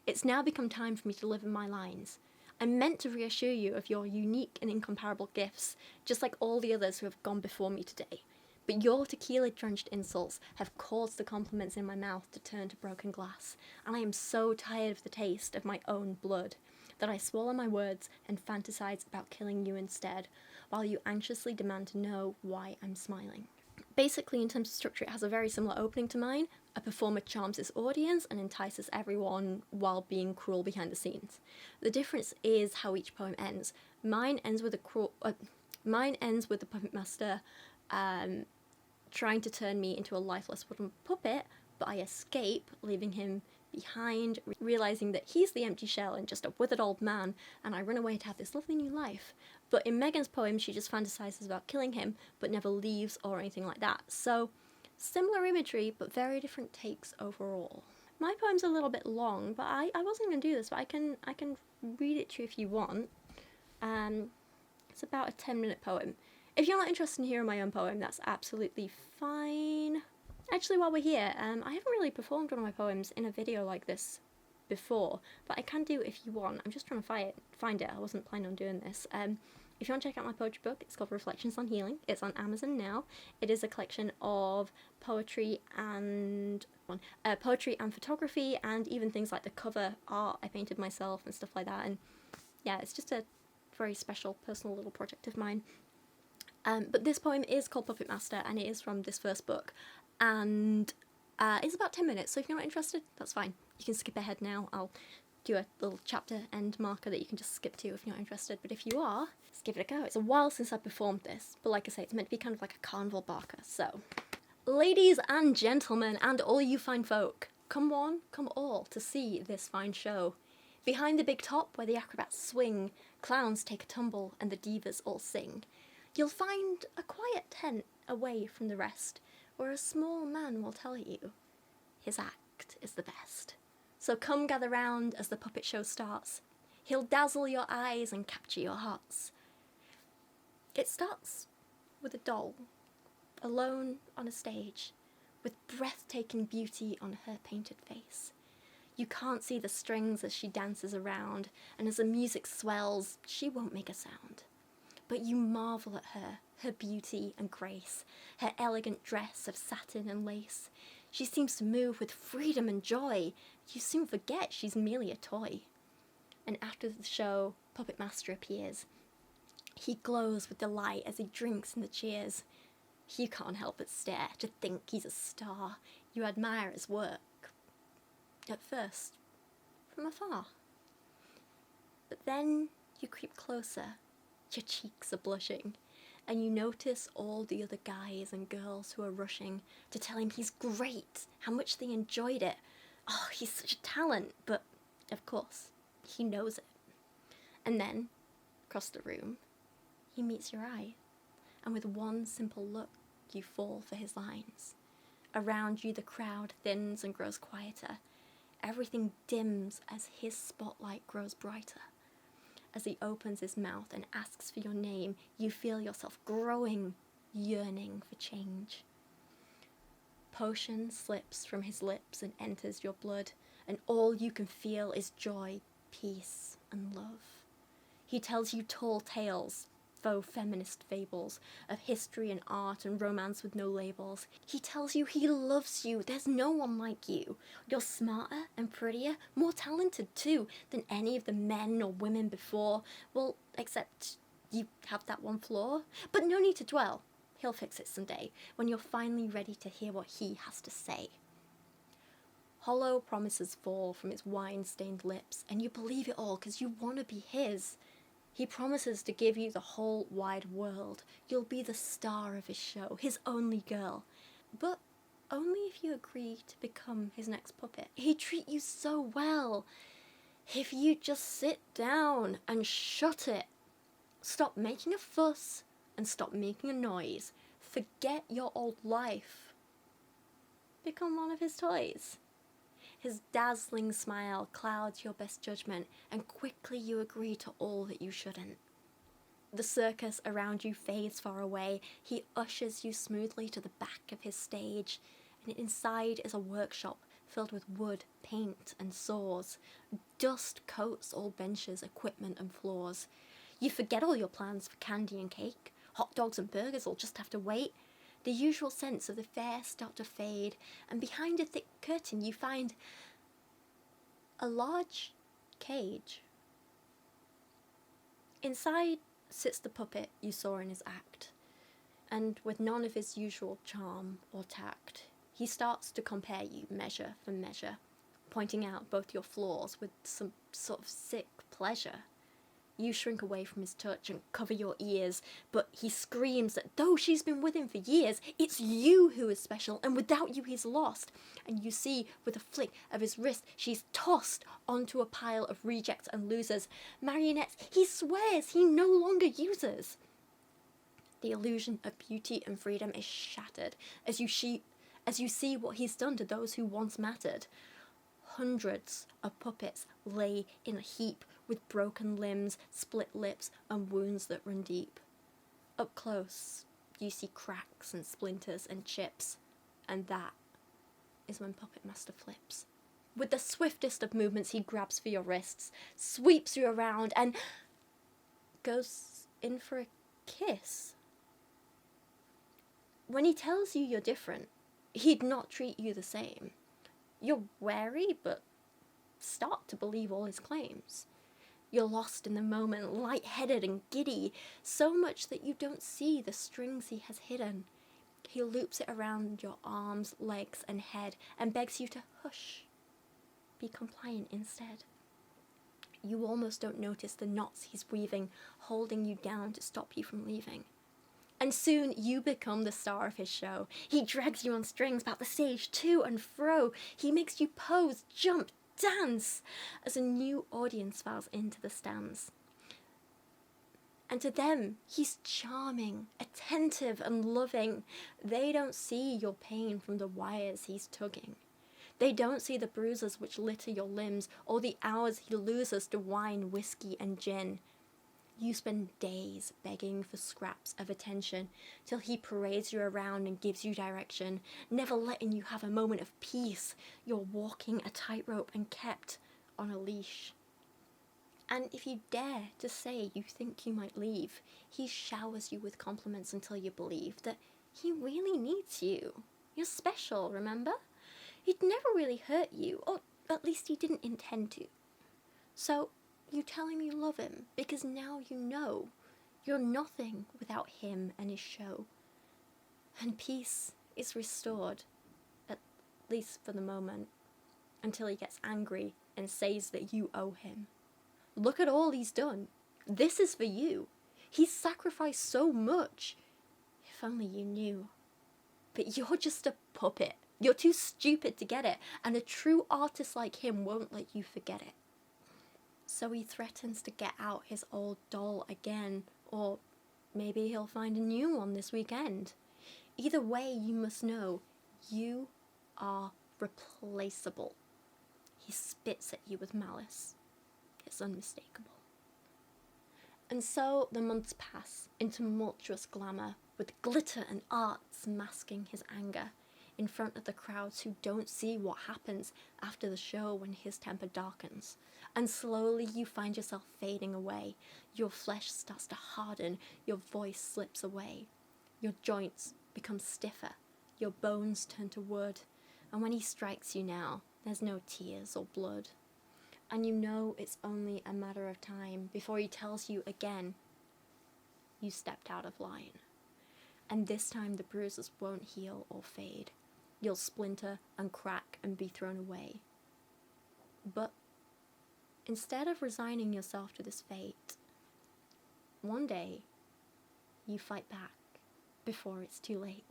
It's now become time for me to deliver my lines. I'm meant to reassure you of your unique and incomparable gifts, just like all the others who have gone before me today. But your tequila-drenched insults have caused the compliments in my mouth to turn to broken glass, and I am so tired of the taste of my own blood that I swallow my words and fantasize about killing you instead, while you anxiously demand to know why I'm smiling. Basically, in terms of structure, it has a very similar opening to mine. A performer charms his audience and entices everyone while being cruel behind the scenes. The difference is how each poem ends. Mine ends with the puppet master trying to turn me into a lifeless wooden puppet, but I escape, leaving him behind, realising that he's the empty shell and just a withered old man, and I run away to have this lovely new life. But in Megan's poem, she just fantasises about killing him, but never leaves or anything like that. So, similar imagery, but very different takes overall. My poem's a little bit long, but I wasn't going to do this, but I can read it to you if you want. It's about a 10-minute poem. If you're not interested in hearing my own poem, that's absolutely fine. Actually, while we're here, I haven't really performed one of my poems in a video like this before, but I can do if you want. I'm just trying to find it. I wasn't planning on doing this. If you want to check out my poetry book, it's called Reflections on Healing. It's on Amazon now. It is a collection of poetry and photography, and even things like the cover art I painted myself and stuff like that. And yeah, it's just a very special personal little project of mine. But this poem is called Puppet Master, and it is from this first book. And It's about 10 minutes, so if you're not interested, that's fine. You can skip ahead now. I'll do a little chapter end marker that you can just skip to if you're not interested. But if you are, just give it a go. It's a while since I performed this, but like I say, it's meant to be kind of like a carnival barker. So, ladies and gentlemen, and all you fine folk, come one, come all to see this fine show. Behind the big top where the acrobats swing, clowns take a tumble and the divas all sing, you'll find a quiet tent away from the rest, where a small man will tell you his act is the best. So come gather round as the puppet show starts. He'll dazzle your eyes and capture your hearts. It starts with a doll, alone on a stage, with breathtaking beauty on her painted face. You can't see the strings as she dances around, and as the music swells, she won't make a sound. But you marvel at her beauty and grace, her elegant dress of satin and lace. She seems to move with freedom and joy. You soon forget she's merely a toy. And after the show, Puppet Master appears. He glows with delight as he drinks in the cheers. You can't help but stare to think he's a star. You admire his work, at first, from afar. But then you creep closer, your cheeks are blushing, and you notice all the other guys and girls who are rushing to tell him he's great, how much they enjoyed it. Oh, he's such a talent, but of course, he knows it. And then, across the room, he meets your eye, and with one simple look, you fall for his lines. Around you the crowd thins and grows quieter. Everything dims as his spotlight grows brighter. As he opens his mouth and asks for your name, you feel yourself growing, yearning for change. Potion slips from his lips and enters your blood, and all you can feel is joy, peace, and love. He tells you tall tales, faux feminist fables, of history and art and romance with no labels. He tells you he loves you, there's no one like you. You're smarter and prettier, more talented too, than any of the men or women before. Well, except you have that one flaw. But no need to dwell, he'll fix it someday, when you're finally ready to hear what he has to say. Hollow promises fall from his wine-stained lips, and you believe it all because you want to be his. He promises to give you the whole wide world. You'll be the star of his show, his only girl. But only if you agree to become his next puppet. He'd treat you so well. If you just sit down and shut it. Stop making a fuss and stop making a noise. Forget your old life. Become one of his toys. His dazzling smile clouds your best judgment, and quickly you agree to all that you shouldn't. The circus around you fades far away. He ushers you smoothly to the back of his stage, and inside is a workshop filled with wood, paint, and saws. Dust coats all benches, equipment, and floors. You forget all your plans for candy and cake. Hot dogs and burgers will just have to wait. The usual scents of the fair start to fade, and behind a thick curtain you find a large cage. Inside sits the puppet you saw in his act, and with none of his usual charm or tact, he starts to compare you measure for measure, pointing out both your flaws with some sort of sick pleasure. You shrink away from his touch and cover your ears, but he screams that though she's been with him for years, it's you who is special, and without you he's lost. And you see, with a flick of his wrist, she's tossed onto a pile of rejects and losers. Marionettes he swears he no longer uses. The illusion of beauty and freedom is shattered as you see what he's done to those who once mattered. Hundreds of puppets lay in a heap with broken limbs, split lips, and wounds that run deep. Up close, you see cracks and splinters and chips, and that is when Puppet Master flips. With the swiftest of movements, he grabs for your wrists, sweeps you around, and goes in for a kiss. When he tells you you're different, he'd not treat you the same. You're wary, but start to believe all his claims. You're lost in the moment, light-headed and giddy, so much that you don't see the strings he has hidden. He loops it around your arms, legs, and head and begs you to hush. Be compliant instead. You almost don't notice the knots he's weaving, holding you down to stop you from leaving. And soon you become the star of his show. He drags you on strings about the stage to and fro. He makes you pose, jump, dance as a new audience files into the stands. And to them, he's charming, attentive and loving. They don't see your pain from the wires he's tugging. They don't see the bruises which litter your limbs, or the hours he loses to wine, whiskey and gin. You spend days begging for scraps of attention, till he parades you around and gives you direction, never letting you have a moment of peace. You're walking a tightrope and kept on a leash. And if you dare to say you think you might leave, he showers you with compliments until you believe that he really needs you. You're special, remember? He'd never really hurt you, or at least he didn't intend to. So you tell him you love him, because now you know you're nothing without him and his show. And peace is restored, at least for the moment, until he gets angry and says that you owe him. Look at all he's done. This is for you. He's sacrificed so much. If only you knew. But you're just a puppet. You're too stupid to get it, and a true artist like him won't let you forget it. So he threatens to get out his old doll again, or maybe he'll find a new one this weekend. Either way, you must know, you are replaceable. He spits at you with malice. It's unmistakable. And so the months pass in tumultuous glamour, with glitter and arts masking his anger, in front of the crowds who don't see what happens after the show when his temper darkens. And slowly you find yourself fading away. Your flesh starts to harden, your voice slips away. Your joints become stiffer, your bones turn to wood. And when he strikes you now, there's no tears or blood. And you know it's only a matter of time before he tells you again, you stepped out of line. And this time the bruises won't heal or fade. You'll splinter and crack and be thrown away. But instead of resigning yourself to this fate, one day you fight back before it's too late.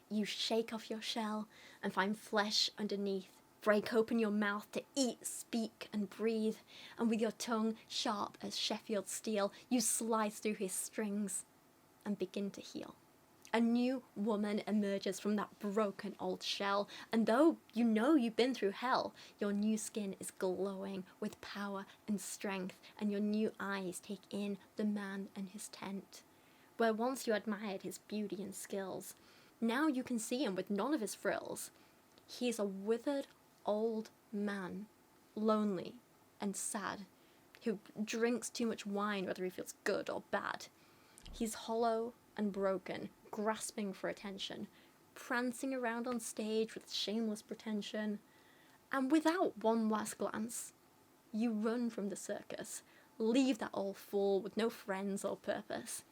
You shake off your shell and find flesh underneath. Break open your mouth to eat, speak, and breathe. And with your tongue sharp as Sheffield steel, you slice through his strings and begin to heal. A new woman emerges from that broken old shell, and though you know you've been through hell, your new skin is glowing with power and strength, and your new eyes take in the man and his tent. Where once you admired his beauty and skills, now you can see him with none of his frills. He is a withered old man, lonely and sad, who drinks too much wine whether he feels good or bad. He's hollow and broken, grasping for attention, prancing around on stage with shameless pretension. And without one last glance, you run from the circus, leave that old fool with no friends or purpose.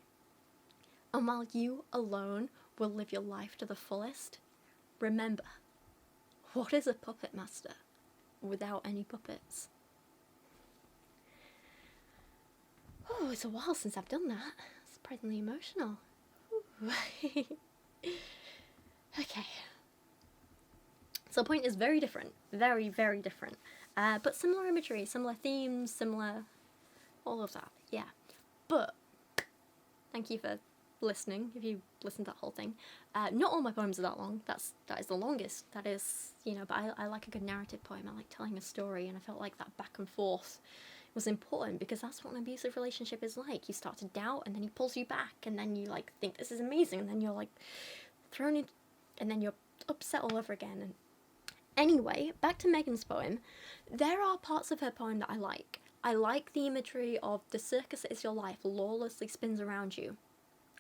And while you alone will live your life to the fullest, remember, what is a puppet master without any puppets? Oh, it's a while since I've done that. Surprisingly emotional. Okay. So the point is very different. Very, very different. But similar imagery, similar themes, similar... all of that. Yeah. But thank you for listening, if you listened to that whole thing. Not all my poems are that long. That is the longest. That is, but I like a good narrative poem. I like telling a story, and I felt like that back and forth was important, because that's what an abusive relationship is like. You start to doubt, and then he pulls you back, and then you think this is amazing, and then you're thrown in, and then you're upset all over again. And anyway, back to Megan's poem. There are parts of her poem that I like. I like the imagery of the circus that is your life lawlessly spins around you.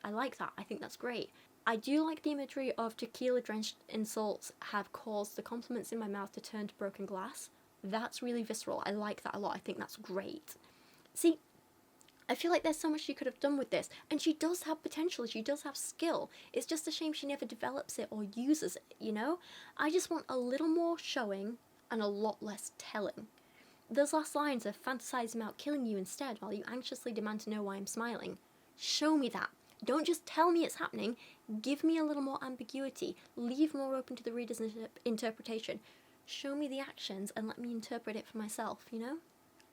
I like that. I think that's great. I do like the imagery of tequila-drenched insults have caused the compliments in my mouth to turn to broken glass. That's really visceral. I like that a lot. I think that's great. See, I feel like there's so much she could have done with this, and she does have potential, she does have skill. It's just a shame she never develops it or uses it, you know? I just want a little more showing and a lot less telling. Those last lines of fantasizing about killing you instead while you anxiously demand to know why I'm smiling. Show me that. Don't just tell me it's happening, give me a little more ambiguity, leave more open to the reader's interpretation. Show me the actions and let me interpret it for myself, you know?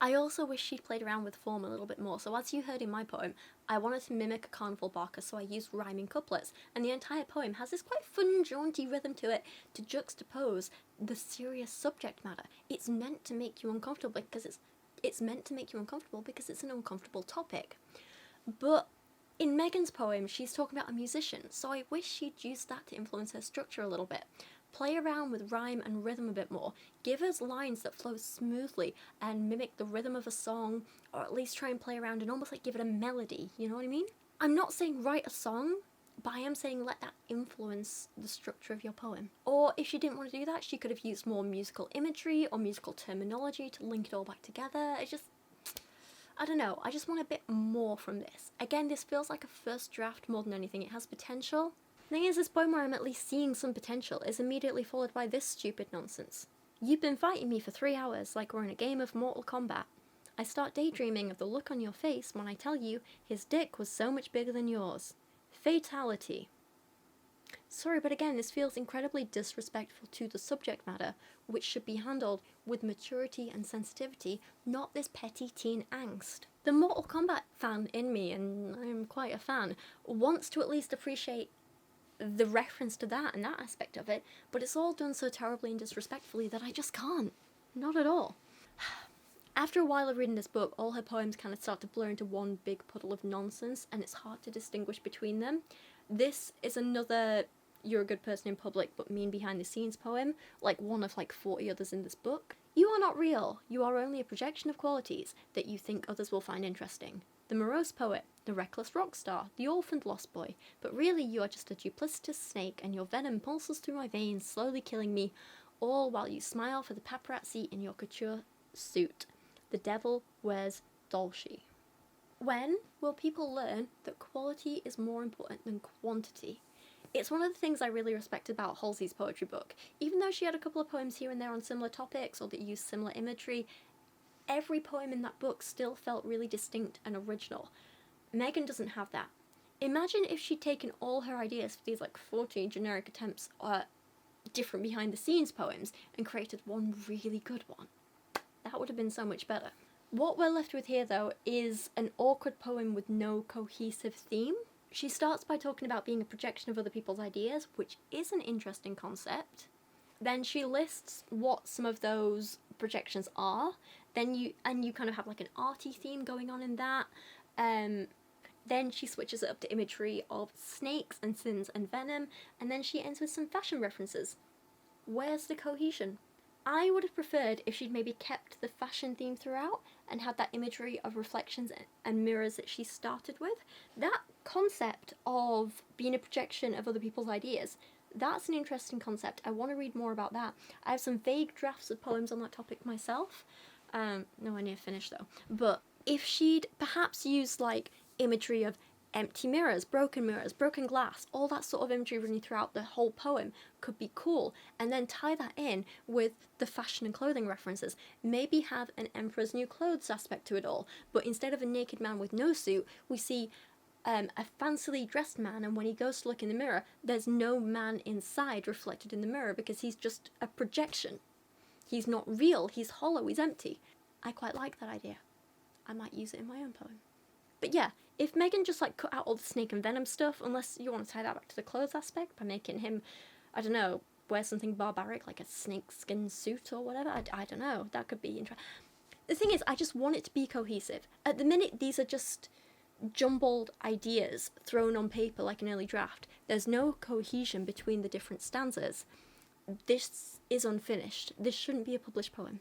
I also wish she'd played around with form a little bit more, so as you heard in my poem, I wanted to mimic a carnival barker, so I used rhyming couplets, and the entire poem has this quite fun, jaunty rhythm to it to juxtapose the serious subject matter. It's meant to make you uncomfortable because it's meant to make you uncomfortable because it's an uncomfortable topic. But in Megan's poem, she's talking about a musician, so I wish she'd used that to influence her structure a little bit. Play around with rhyme and rhythm a bit more. Give us lines that flow smoothly and mimic the rhythm of a song, or at least try and play around and almost like give it a melody, you know what I mean? I'm not saying write a song, but I am saying let that influence the structure of your poem. Or if she didn't want to do that, she could have used more musical imagery or musical terminology to link it all back together. I don't know, I just want a bit more from this. Again, this feels like a first draft more than anything. It has potential. The thing is, this poem where I'm at least seeing some potential is immediately followed by this stupid nonsense. You've been fighting me for 3 hours like we're in a game of Mortal Kombat. I start daydreaming of the look on your face when I tell you his dick was so much bigger than yours. Fatality. Sorry, but again, this feels incredibly disrespectful to the subject matter, which should be handled with maturity and sensitivity, not this petty teen angst. The Mortal Kombat fan in me, and I'm quite a fan, wants to at least appreciate the reference to that and that aspect of it, but it's all done so terribly and disrespectfully that I just can't. Not at all. After a while of reading this book, all her poems kind of start to blur into one big puddle of nonsense, and it's hard to distinguish between them. This is another you're a good person in public but mean behind the scenes poem, like one of like 40 others in this book. You are not real. You are only a projection of qualities that you think others will find interesting. The morose poet, the reckless rock star, the orphaned lost boy, but really you are just a duplicitous snake and your venom pulses through my veins, slowly killing me, all while you smile for the paparazzi in your couture suit. The devil wears Dolce. When will people learn that quality is more important than quantity? It's one of the things I really respect about Halsey's poetry book. Even though she had a couple of poems here and there on similar topics or that used similar imagery, every poem in that book still felt really distinct and original. Megan doesn't have that. Imagine if she'd taken all her ideas for these like 14 generic attempts at different behind the scenes poems and created one really good one. That would have been so much better. What we're left with here though is an awkward poem with no cohesive theme. She starts by talking about being a projection of other people's ideas, which is an interesting concept. Then she lists what some of those projections are. Then you kind of have like an arty theme going on in that. Then she switches it up to imagery of snakes and sins and venom, and then she ends with some fashion references. Where's the cohesion? I would have preferred if she'd maybe kept the fashion theme throughout and had that imagery of reflections and mirrors that she started with. That concept of being a projection of other people's ideas, that's an interesting concept. I want to read more about that. I have some vague drafts of poems on that topic myself. Nowhere near finished though. But if she'd perhaps used like imagery of empty mirrors, broken glass, all that sort of imagery running throughout the whole poem could be cool, and then tie that in with the fashion and clothing references. Maybe have an Emperor's New Clothes aspect to it all, but instead of a naked man with no suit, we see a fancily dressed man, and when he goes to look in the mirror, there's no man inside reflected in the mirror because he's just a projection. He's not real, he's hollow, he's empty. I quite like that idea. I might use it in my own poem. But yeah, if Megan just like cut out all the snake and venom stuff, unless you want to tie that back to the clothes aspect by making him, I don't know, wear something barbaric like a snakeskin suit or whatever, I don't know, that could be interesting. The thing is, I just want it to be cohesive. At the minute, these are just jumbled ideas thrown on paper like an early draft. There's no cohesion between the different stanzas. This is unfinished. This shouldn't be a published poem.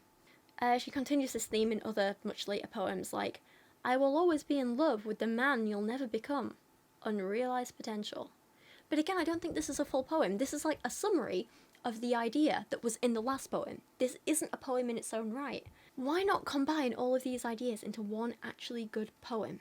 She continues this theme in other much later poems like, I will always be in love with the man you'll never become. Unrealized potential. But again, I don't think this is a full poem. This is like a summary of the idea that was in the last poem. This isn't a poem in its own right. Why not combine all of these ideas into one actually good poem?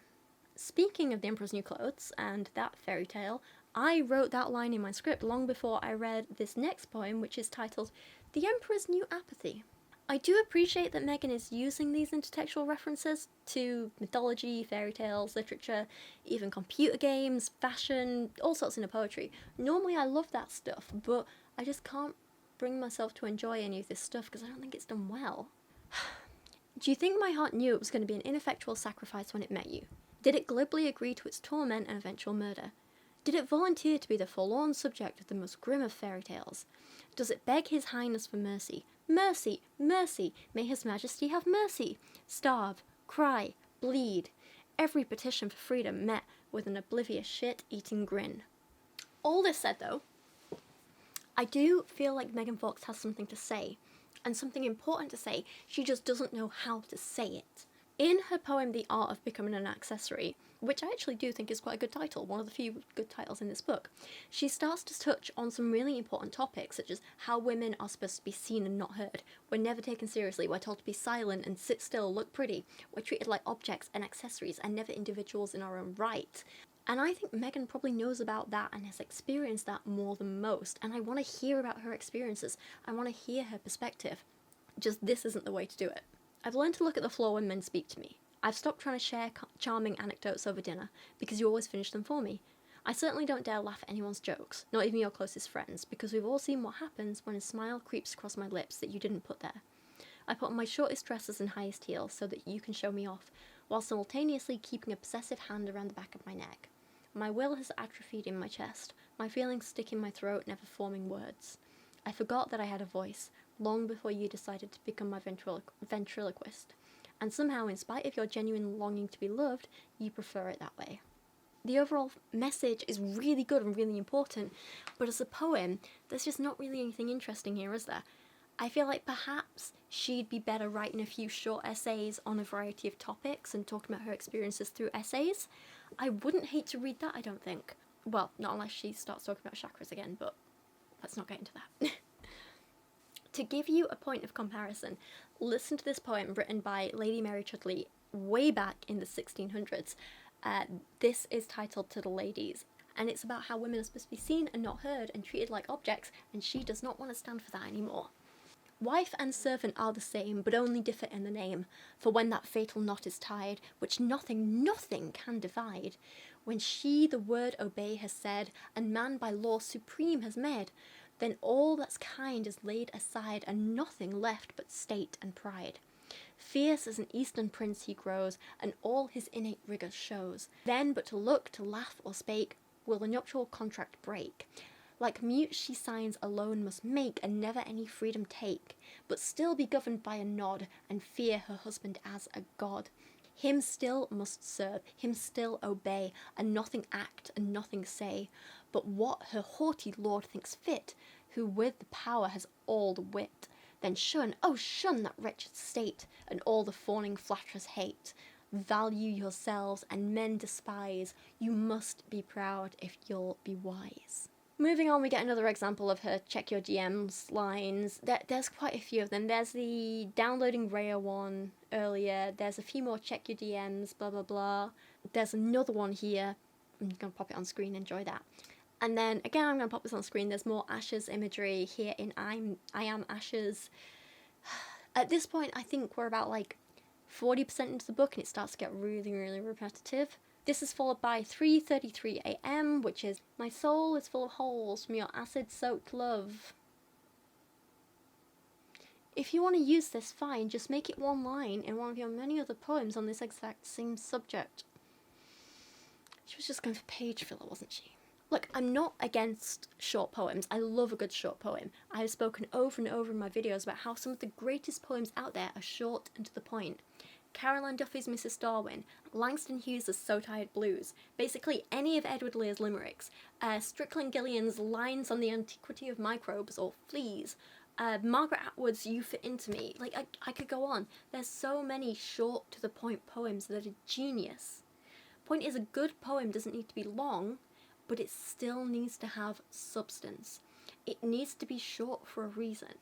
Speaking of The Emperor's New Clothes and that fairy tale, I wrote that line in my script long before I read this next poem, which is titled The Emperor's New Apathy. I do appreciate that Megan is using these intertextual references to mythology, fairy tales, literature, even computer games, fashion, all sorts in her poetry. Normally I love that stuff, but I just can't bring myself to enjoy any of this stuff because I don't think it's done well. Do you think my heart knew it was going to be an ineffectual sacrifice when it met you? Did it glibly agree to its torment and eventual murder? Did it volunteer to be the forlorn subject of the most grim of fairy tales? Does it beg His Highness for mercy? Mercy! Mercy! May His Majesty have mercy! Starve, cry, bleed. Every petition for freedom met with an oblivious shit-eating grin. All this said, though, I do feel like Megan Fox has something to say, and something important to say. She just doesn't know how to say it. In her poem, The Art of Becoming an Accessory, which I actually do think is quite a good title, one of the few good titles in this book, she starts to touch on some really important topics, such as how women are supposed to be seen and not heard. We're never taken seriously, we're told to be silent and sit still, look pretty. We're treated like objects and accessories and never individuals in our own right. And I think Megan probably knows about that and has experienced that more than most, and I want to hear about her experiences. I want to hear her perspective. Just this isn't the way to do it. I've learned to look at the floor when men speak to me. I've stopped trying to share charming anecdotes over dinner, because you always finish them for me. I certainly don't dare laugh at anyone's jokes, not even your closest friends, because we've all seen what happens when a smile creeps across my lips that you didn't put there. I put on my shortest dresses and highest heels so that you can show me off, while simultaneously keeping a possessive hand around the back of my neck. My will has atrophied in my chest, my feelings stick in my throat, never forming words. I forgot that I had a voice, long before you decided to become my ventriloquist. And somehow, in spite of your genuine longing to be loved, you prefer it that way. The overall message is really good and really important, but as a poem, there's just not really anything interesting here, is there? I feel like perhaps she'd be better writing a few short essays on a variety of topics and talking about her experiences through essays. I wouldn't hate to read that, I don't think. Well, not unless she starts talking about chakras again, but let's not get into that. To give you a point of comparison, listen to this poem written by Lady Mary Chudley way back in the 1600s. This is titled To the Ladies, and it's about how women are supposed to be seen and not heard and treated like objects, and she does not want to stand for that anymore. Wife and servant are the same, but only differ in the name. For when that fatal knot is tied, which nothing can divide, when she the word obey has said, and man by law supreme has made, then all that's kind is laid aside, and nothing left but state and pride. Fierce as an eastern prince he grows, and all his innate rigour shows. Then but to look, to laugh, or spake, will the nuptial contract break. Like mute she signs alone must make, and never any freedom take, but still be governed by a nod, and fear her husband as a god. Him still must serve, him still obey, and nothing act, and nothing say, but what her haughty lord thinks fit, who with the power has all the wit. Then shun, oh shun that wretched state, and all the fawning flatterers hate. Value yourselves, and men despise, you must be proud if you'll be wise. Moving on, we get another example of her check your DMs lines. There's quite a few of them. There's the downloading Raya one earlier. There's a few more check your DMs, blah blah blah. There's another one here. I'm going to pop it on screen, enjoy that. And then, again, I'm going to pop this on screen. There's more Ashes imagery here in I Am Ashes. At this point, I think we're about like 40% into the book and it starts to get really, really repetitive. This is followed by 3:33 a.m, which is, my soul is full of holes from your acid-soaked love. If you want to use this, fine, just make it one line in one of your many other poems on this exact same subject. She was just going for page filler, wasn't she? Look, I'm not against short poems. I love a good short poem. I have spoken over and over in my videos about how some of the greatest poems out there are short and to the point. Ann Duffy's Mrs. Darwin, Langston Hughes' So Tired Blues, basically any of Edward Lear's limericks, Strickland Gillian's Lines on the Antiquity of Microbes or Fleas, Margaret Atwood's You Fit Into Me. Like, I could go on. There's so many short to the point poems that are genius. Point is, a good poem doesn't need to be long, but it still needs to have substance. It needs to be short for a reason.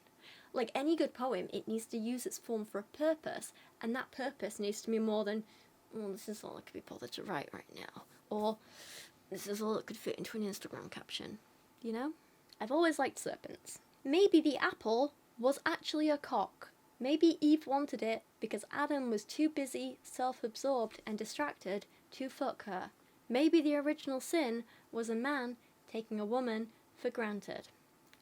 Like any good poem, it needs to use its form for a purpose, and that purpose needs to be more than, well, this is all I could be bothered to write right now. Or, this is all that could fit into an Instagram caption. You know? I've always liked serpents. Maybe the apple was actually a cock. Maybe Eve wanted it because Adam was too busy, self-absorbed, and distracted to fuck her. Maybe the original sin was a man taking a woman for granted.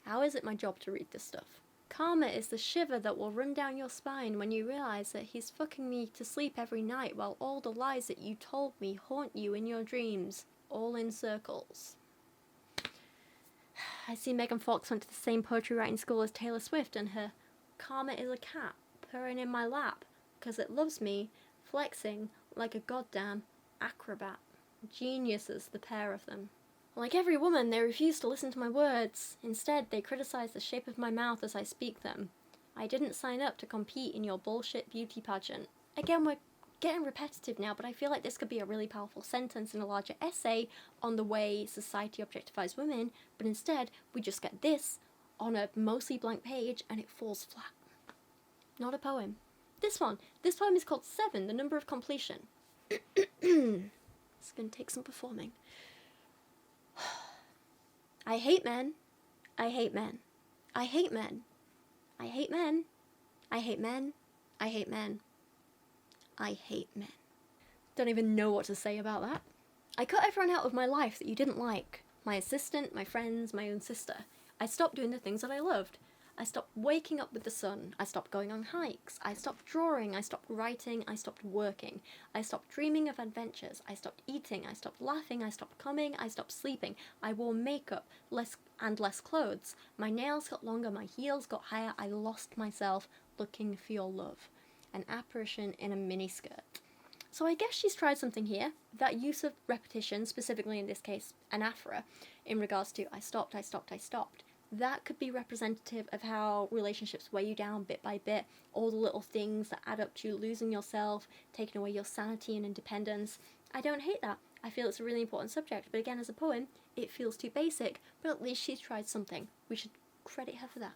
How is it my job to read this stuff? Karma is the shiver that will run down your spine when you realise that he's fucking me to sleep every night while all the lies that you told me haunt you in your dreams, all in circles. I see Megan Fox went to the same poetry writing school as Taylor Swift, and her karma is a cat purring in my lap because it loves me, flexing like a goddamn acrobat. Geniuses, the pair of them. Like every woman, they refuse to listen to my words. Instead, they criticize the shape of my mouth as I speak them. I didn't sign up to compete in your bullshit beauty pageant. Again, we're getting repetitive now, but I feel like this could be a really powerful sentence in a larger essay on the way society objectifies women, but instead, we just get this on a mostly blank page and it falls flat. Not a poem. This poem is called 7, the number of completion. It's gonna take some performing. I hate men. I hate men. I hate men. I hate men. I hate men. I hate men. I hate men. Don't even know what to say about that. I cut everyone out of my life that you didn't like. My assistant, my friends, my own sister. I stopped doing the things that I loved. I stopped waking up with the sun. I stopped going on hikes. I stopped drawing. I stopped writing. I stopped working. I stopped dreaming of adventures. I stopped eating. I stopped laughing. I stopped coming. I stopped sleeping. I wore makeup, less clothes. My nails got longer. My heels got higher. I lost myself looking for your love. An apparition in a miniskirt. So I guess she's tried something here. That use of repetition, specifically in this case, anaphora, in regards to I stopped, I stopped, I stopped. That could be representative of how relationships weigh you down bit by bit, all the little things that add up to losing yourself, taking away your sanity and independence. I don't hate that. I feel it's a really important subject, but again, as a poem, it feels too basic, but at least she's tried something. We should credit her for that.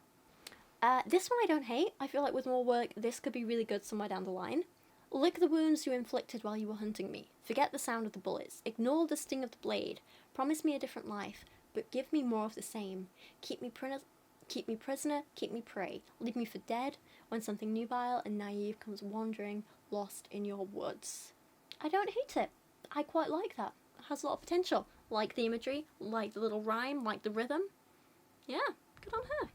This one I don't hate. I feel like with more work, this could be really good somewhere down the line. Lick the wounds you inflicted while you were hunting me. Forget the sound of the bullets. Ignore the sting of the blade. Promise me a different life, but give me more of the same. Keep me prisoner, keep me prey. Leave me for dead when something nubile and naive comes wandering, lost in your woods. I don't hate it. I quite like that. It has a lot of potential. Like the imagery, like the little rhyme, like the rhythm. Yeah, good on her.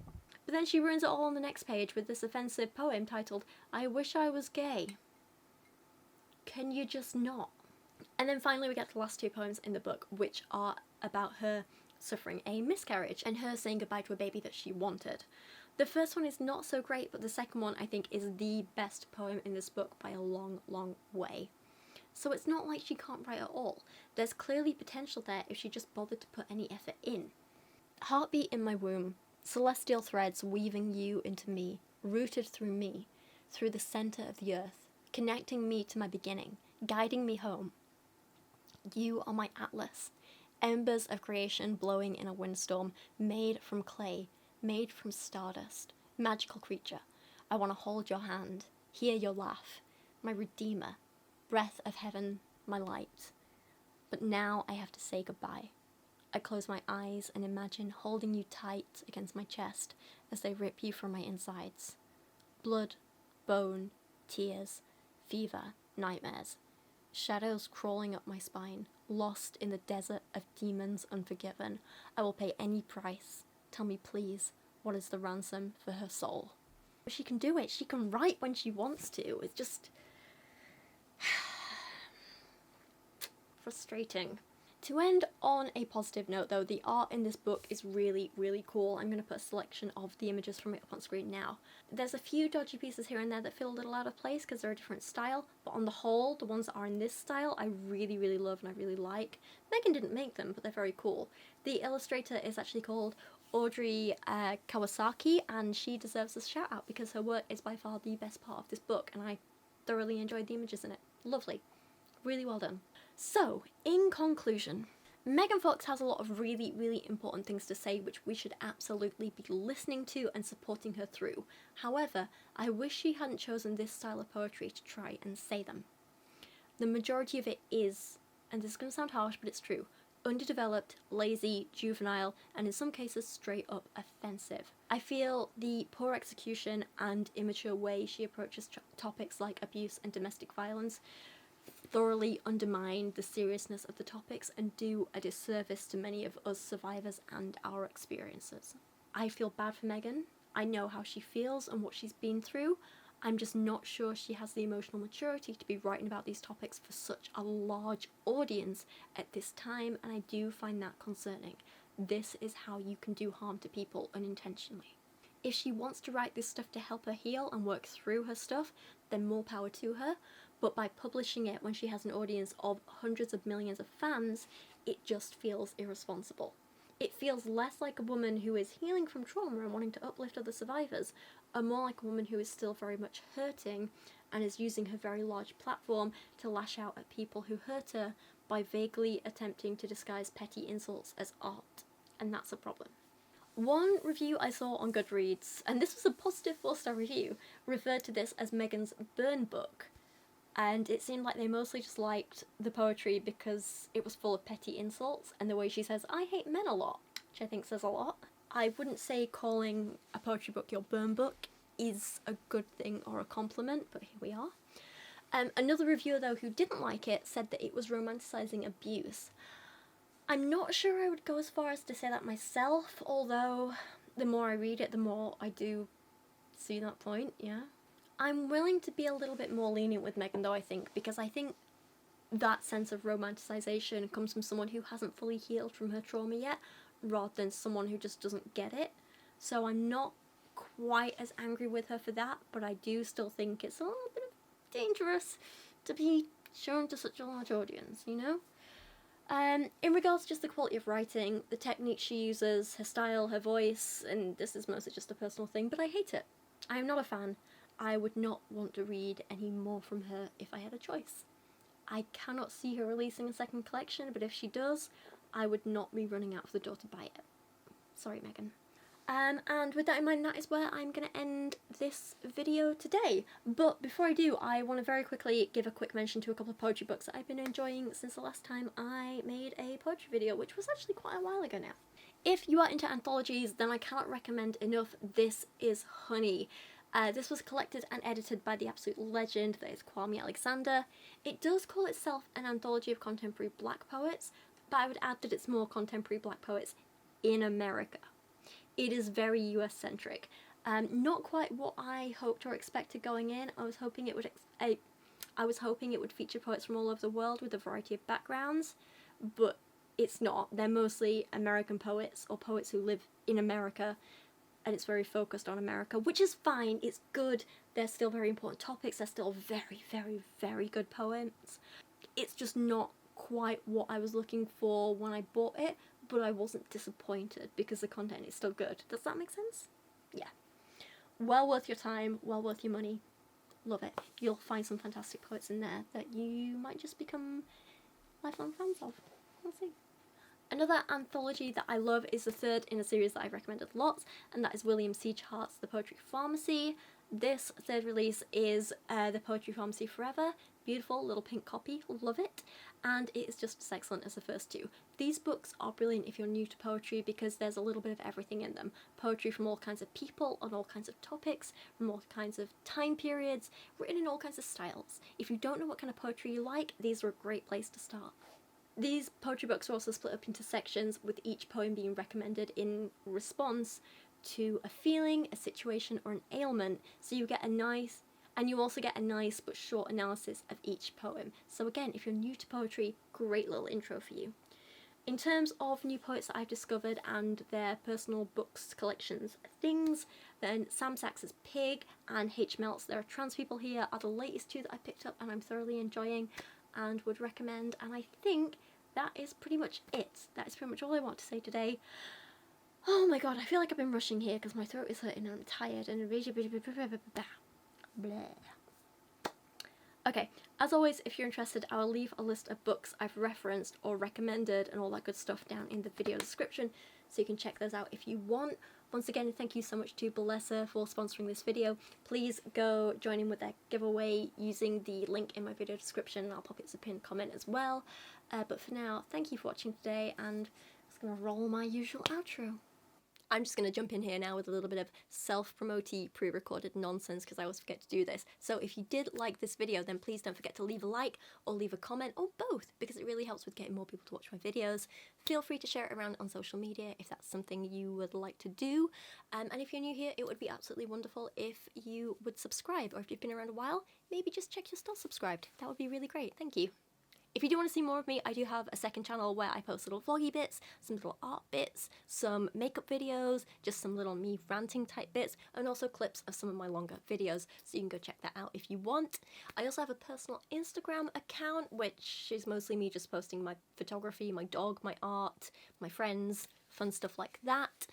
But then she ruins it all on the next page with this offensive poem titled, I Wish I Was Gay. Can you just not? And then finally we get to the last 2 poems in the book, which are about her suffering a miscarriage and her saying goodbye to a baby that she wanted. The first one is not so great, but the second one I think is the best poem in this book by a long, long way. So it's not like she can't write at all. There's clearly potential there if she just bothered to put any effort in. Heartbeat in my womb, celestial threads weaving you into me, rooted through me, through the centre of the earth, connecting me to my beginning, guiding me home. You are my atlas, embers of creation blowing in a windstorm, made from clay, made from stardust, magical creature. I want to hold your hand, hear your laugh, my redeemer, breath of heaven, my light. But now I have to say goodbye. I close my eyes and imagine holding you tight against my chest as they rip you from my insides. Blood, bone, tears, fever, nightmares. Shadows crawling up my spine, lost in the desert of demons unforgiven. I will pay any price. Tell me please, what is the ransom for her soul? She can do it. She can write when she wants to. It's just frustrating. To end on a positive note though, the art in this book is really, really cool. I'm going to put a selection of the images from it up on screen now. There's a few dodgy pieces here and there that feel a little out of place because they're a different style, but on the whole, the ones that are in this style I really, really love and I really like. Megan didn't make them, but they're very cool. The illustrator is actually called Audrey Kawasaki, and she deserves a shout out because her work is by far the best part of this book, and I thoroughly enjoyed the images in it. Lovely. Really well done. So, in conclusion, Megan Fox has a lot of really, really important things to say which we should absolutely be listening to and supporting her through. However, I wish she hadn't chosen this style of poetry to try and say them. the majority of it is, and this is going to sound harsh, but it's true, underdeveloped, lazy, juvenile, and in some cases straight up offensive. I feel the poor execution and immature way she approaches topics like abuse and domestic violence thoroughly undermine the seriousness of the topics and do a disservice to many of us survivors and our experiences. I feel bad for Megan. I know how she feels and what she's been through. I'm just not sure she has the emotional maturity to be writing about these topics for such a large audience at this time, and I do find that concerning. This is how you can do harm to people unintentionally. If she wants to write this stuff to help her heal and work through her stuff, then more power to her, but by publishing it when she has an audience of hundreds of millions of fans, it just feels irresponsible. It feels less like a woman who is healing from trauma and wanting to uplift other survivors, and more like a woman who is still very much hurting and is using her very large platform to lash out at people who hurt her by vaguely attempting to disguise petty insults as art, and that's a problem. One review I saw on Goodreads, and this was a positive 4-star review, referred to this as Megan's burn book, and it seemed like they mostly just liked the poetry because it was full of petty insults, and the way she says, "I hate men" a lot, which I think says a lot. I wouldn't say calling a poetry book your burn book is a good thing or a compliment, but here we are. Another reviewer, though, who didn't like it, said that it was romanticising abuse. I'm not sure I would go as far as to say that myself, although the more I read it, the more I do see that point, yeah. I'm willing to be a little bit more lenient with Megan, though, I think, because I think that sense of romanticisation comes from someone who hasn't fully healed from her trauma yet, rather than someone who just doesn't get it. So I'm not quite as angry with her for that, but I do still think it's a little bit dangerous to be shown to such a large audience, you know? In regards to just the quality of writing, the technique she uses, her style, her voice, and this is mostly just a personal thing, but I hate it. I am not a fan. I would not want to read any more from her if I had a choice. I cannot see her releasing a second collection, but if she does, I would not be running out of the door to buy it. Sorry, Megan. And with that in mind, that is where I'm going to end this video today. But before I do, I want to very quickly give a quick mention to a couple of poetry books that I've been enjoying since the last time I made a poetry video, which was actually quite a while ago now. If you are into anthologies, then I cannot recommend enough This Is Honey. This was collected and edited by the absolute legend that is Kwame Alexander. It does call itself an anthology of contemporary black poets, but I would add that it's more contemporary black poets in America. It is very US-centric. Not quite what I hoped or expected going in. I was hoping it would feature poets from all over the world with a variety of backgrounds, but it's not. They're mostly American poets or poets who live in America, and it's very focused on America, which is fine. It's good. They're still very important topics. They're still very, very, very good poems. It's just not quite what I was looking for when I bought it, but I wasn't disappointed because the content is still good. Does that make sense? Yeah. Well worth your time, well worth your money. Love it. You'll find some fantastic poets in there that you might just become lifelong fans of. We'll see. Another anthology that I love is the third in a series that I've recommended lots, and that is William Sieghart's The Poetry Pharmacy. This third release is The Poetry Pharmacy Forever. Beautiful little pink copy, love it, and it is just as excellent as the first two. These books are brilliant if you're new to poetry because there's a little bit of everything in them. Poetry from all kinds of people on all kinds of topics, from all kinds of time periods, written in all kinds of styles. If you don't know what kind of poetry you like, these are a great place to start. These poetry books are also split up into sections, with each poem being recommended in response to a feeling, a situation, or an ailment, so you get a nice, and you also get a nice but short analysis of each poem. So again, if you're new to poetry, great little intro for you. In terms of new poets that I've discovered and their personal books, collections, things, then Sam Sachs's Pig and H. Melt's There Are Trans People Here are the latest two that I picked up and I'm thoroughly enjoying and would recommend, and I think that is pretty much it. That is pretty much all I want to say today. Oh my god, I feel like I've been rushing here because my throat is hurting and I'm tired and blah. Okay, as always, if you're interested, I will leave a list of books I've referenced or recommended and all that good stuff down in the video description, so you can check those out if you want. Once again, thank you so much to Blesser for sponsoring this video. Please go join in with their giveaway using the link in my video description. I'll pop it as a pinned comment as well. But for now, thank you for watching today, and I'm just going to roll my usual outro. I'm just going to jump in here now with a little bit of self-promote-y pre-recorded nonsense because I always forget to do this. So if you did like this video, then please don't forget to leave a like or leave a comment, or both, because it really helps with getting more people to watch my videos. Feel free to share it around on social media if that's something you would like to do. And if you're new here, it would be absolutely wonderful if you would subscribe, or if you've been around a while, maybe just check you're still subscribed. That would be really great. Thank you. If you do want to see more of me, I do have a second channel where I post little vloggy bits, some little art bits, some makeup videos, just some little me ranting type bits, and also clips of some of my longer videos, so you can go check that out if you want. I also have a personal Instagram account, which is mostly me just posting my photography, my dog, my art, my friends, fun stuff like that.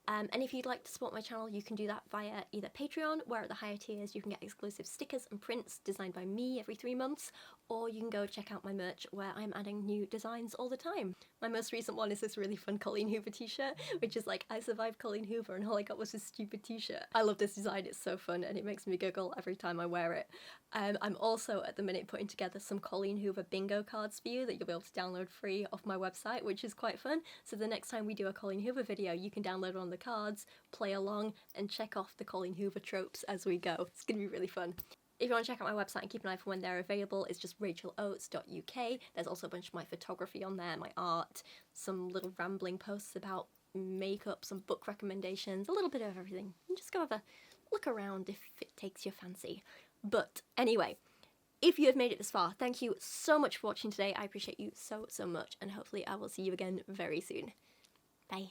And if you'd like to support my channel, you can do that via either Patreon, where at the higher tiers you can get exclusive stickers and prints designed by me every 3 months, or you can go check out my merch, where I'm adding new designs all the time. My most recent one is this really fun Colleen Hoover t-shirt, which is like, I survived Colleen Hoover and all I got was this stupid t-shirt. I love this design, it's so fun and it makes me giggle every time I wear it. I'm also at the minute putting together some Colleen Hoover bingo cards for you that you'll be able to download free off my website, which is quite fun. So the next time we do a Colleen Hoover video, you can download one of the cards, play along, and check off the Colleen Hoover tropes as we go. It's gonna be really fun. If you want to check out my website and keep an eye for when they're available, it's just racheloates.uk. There's also a bunch of my photography on there, my art, some little rambling posts about makeup, some book recommendations, a little bit of everything. And just go have a look around if it takes your fancy. But anyway, if you have made it this far, thank you so much for watching today. I appreciate you so much, and hopefully I will see you again very soon. Bye.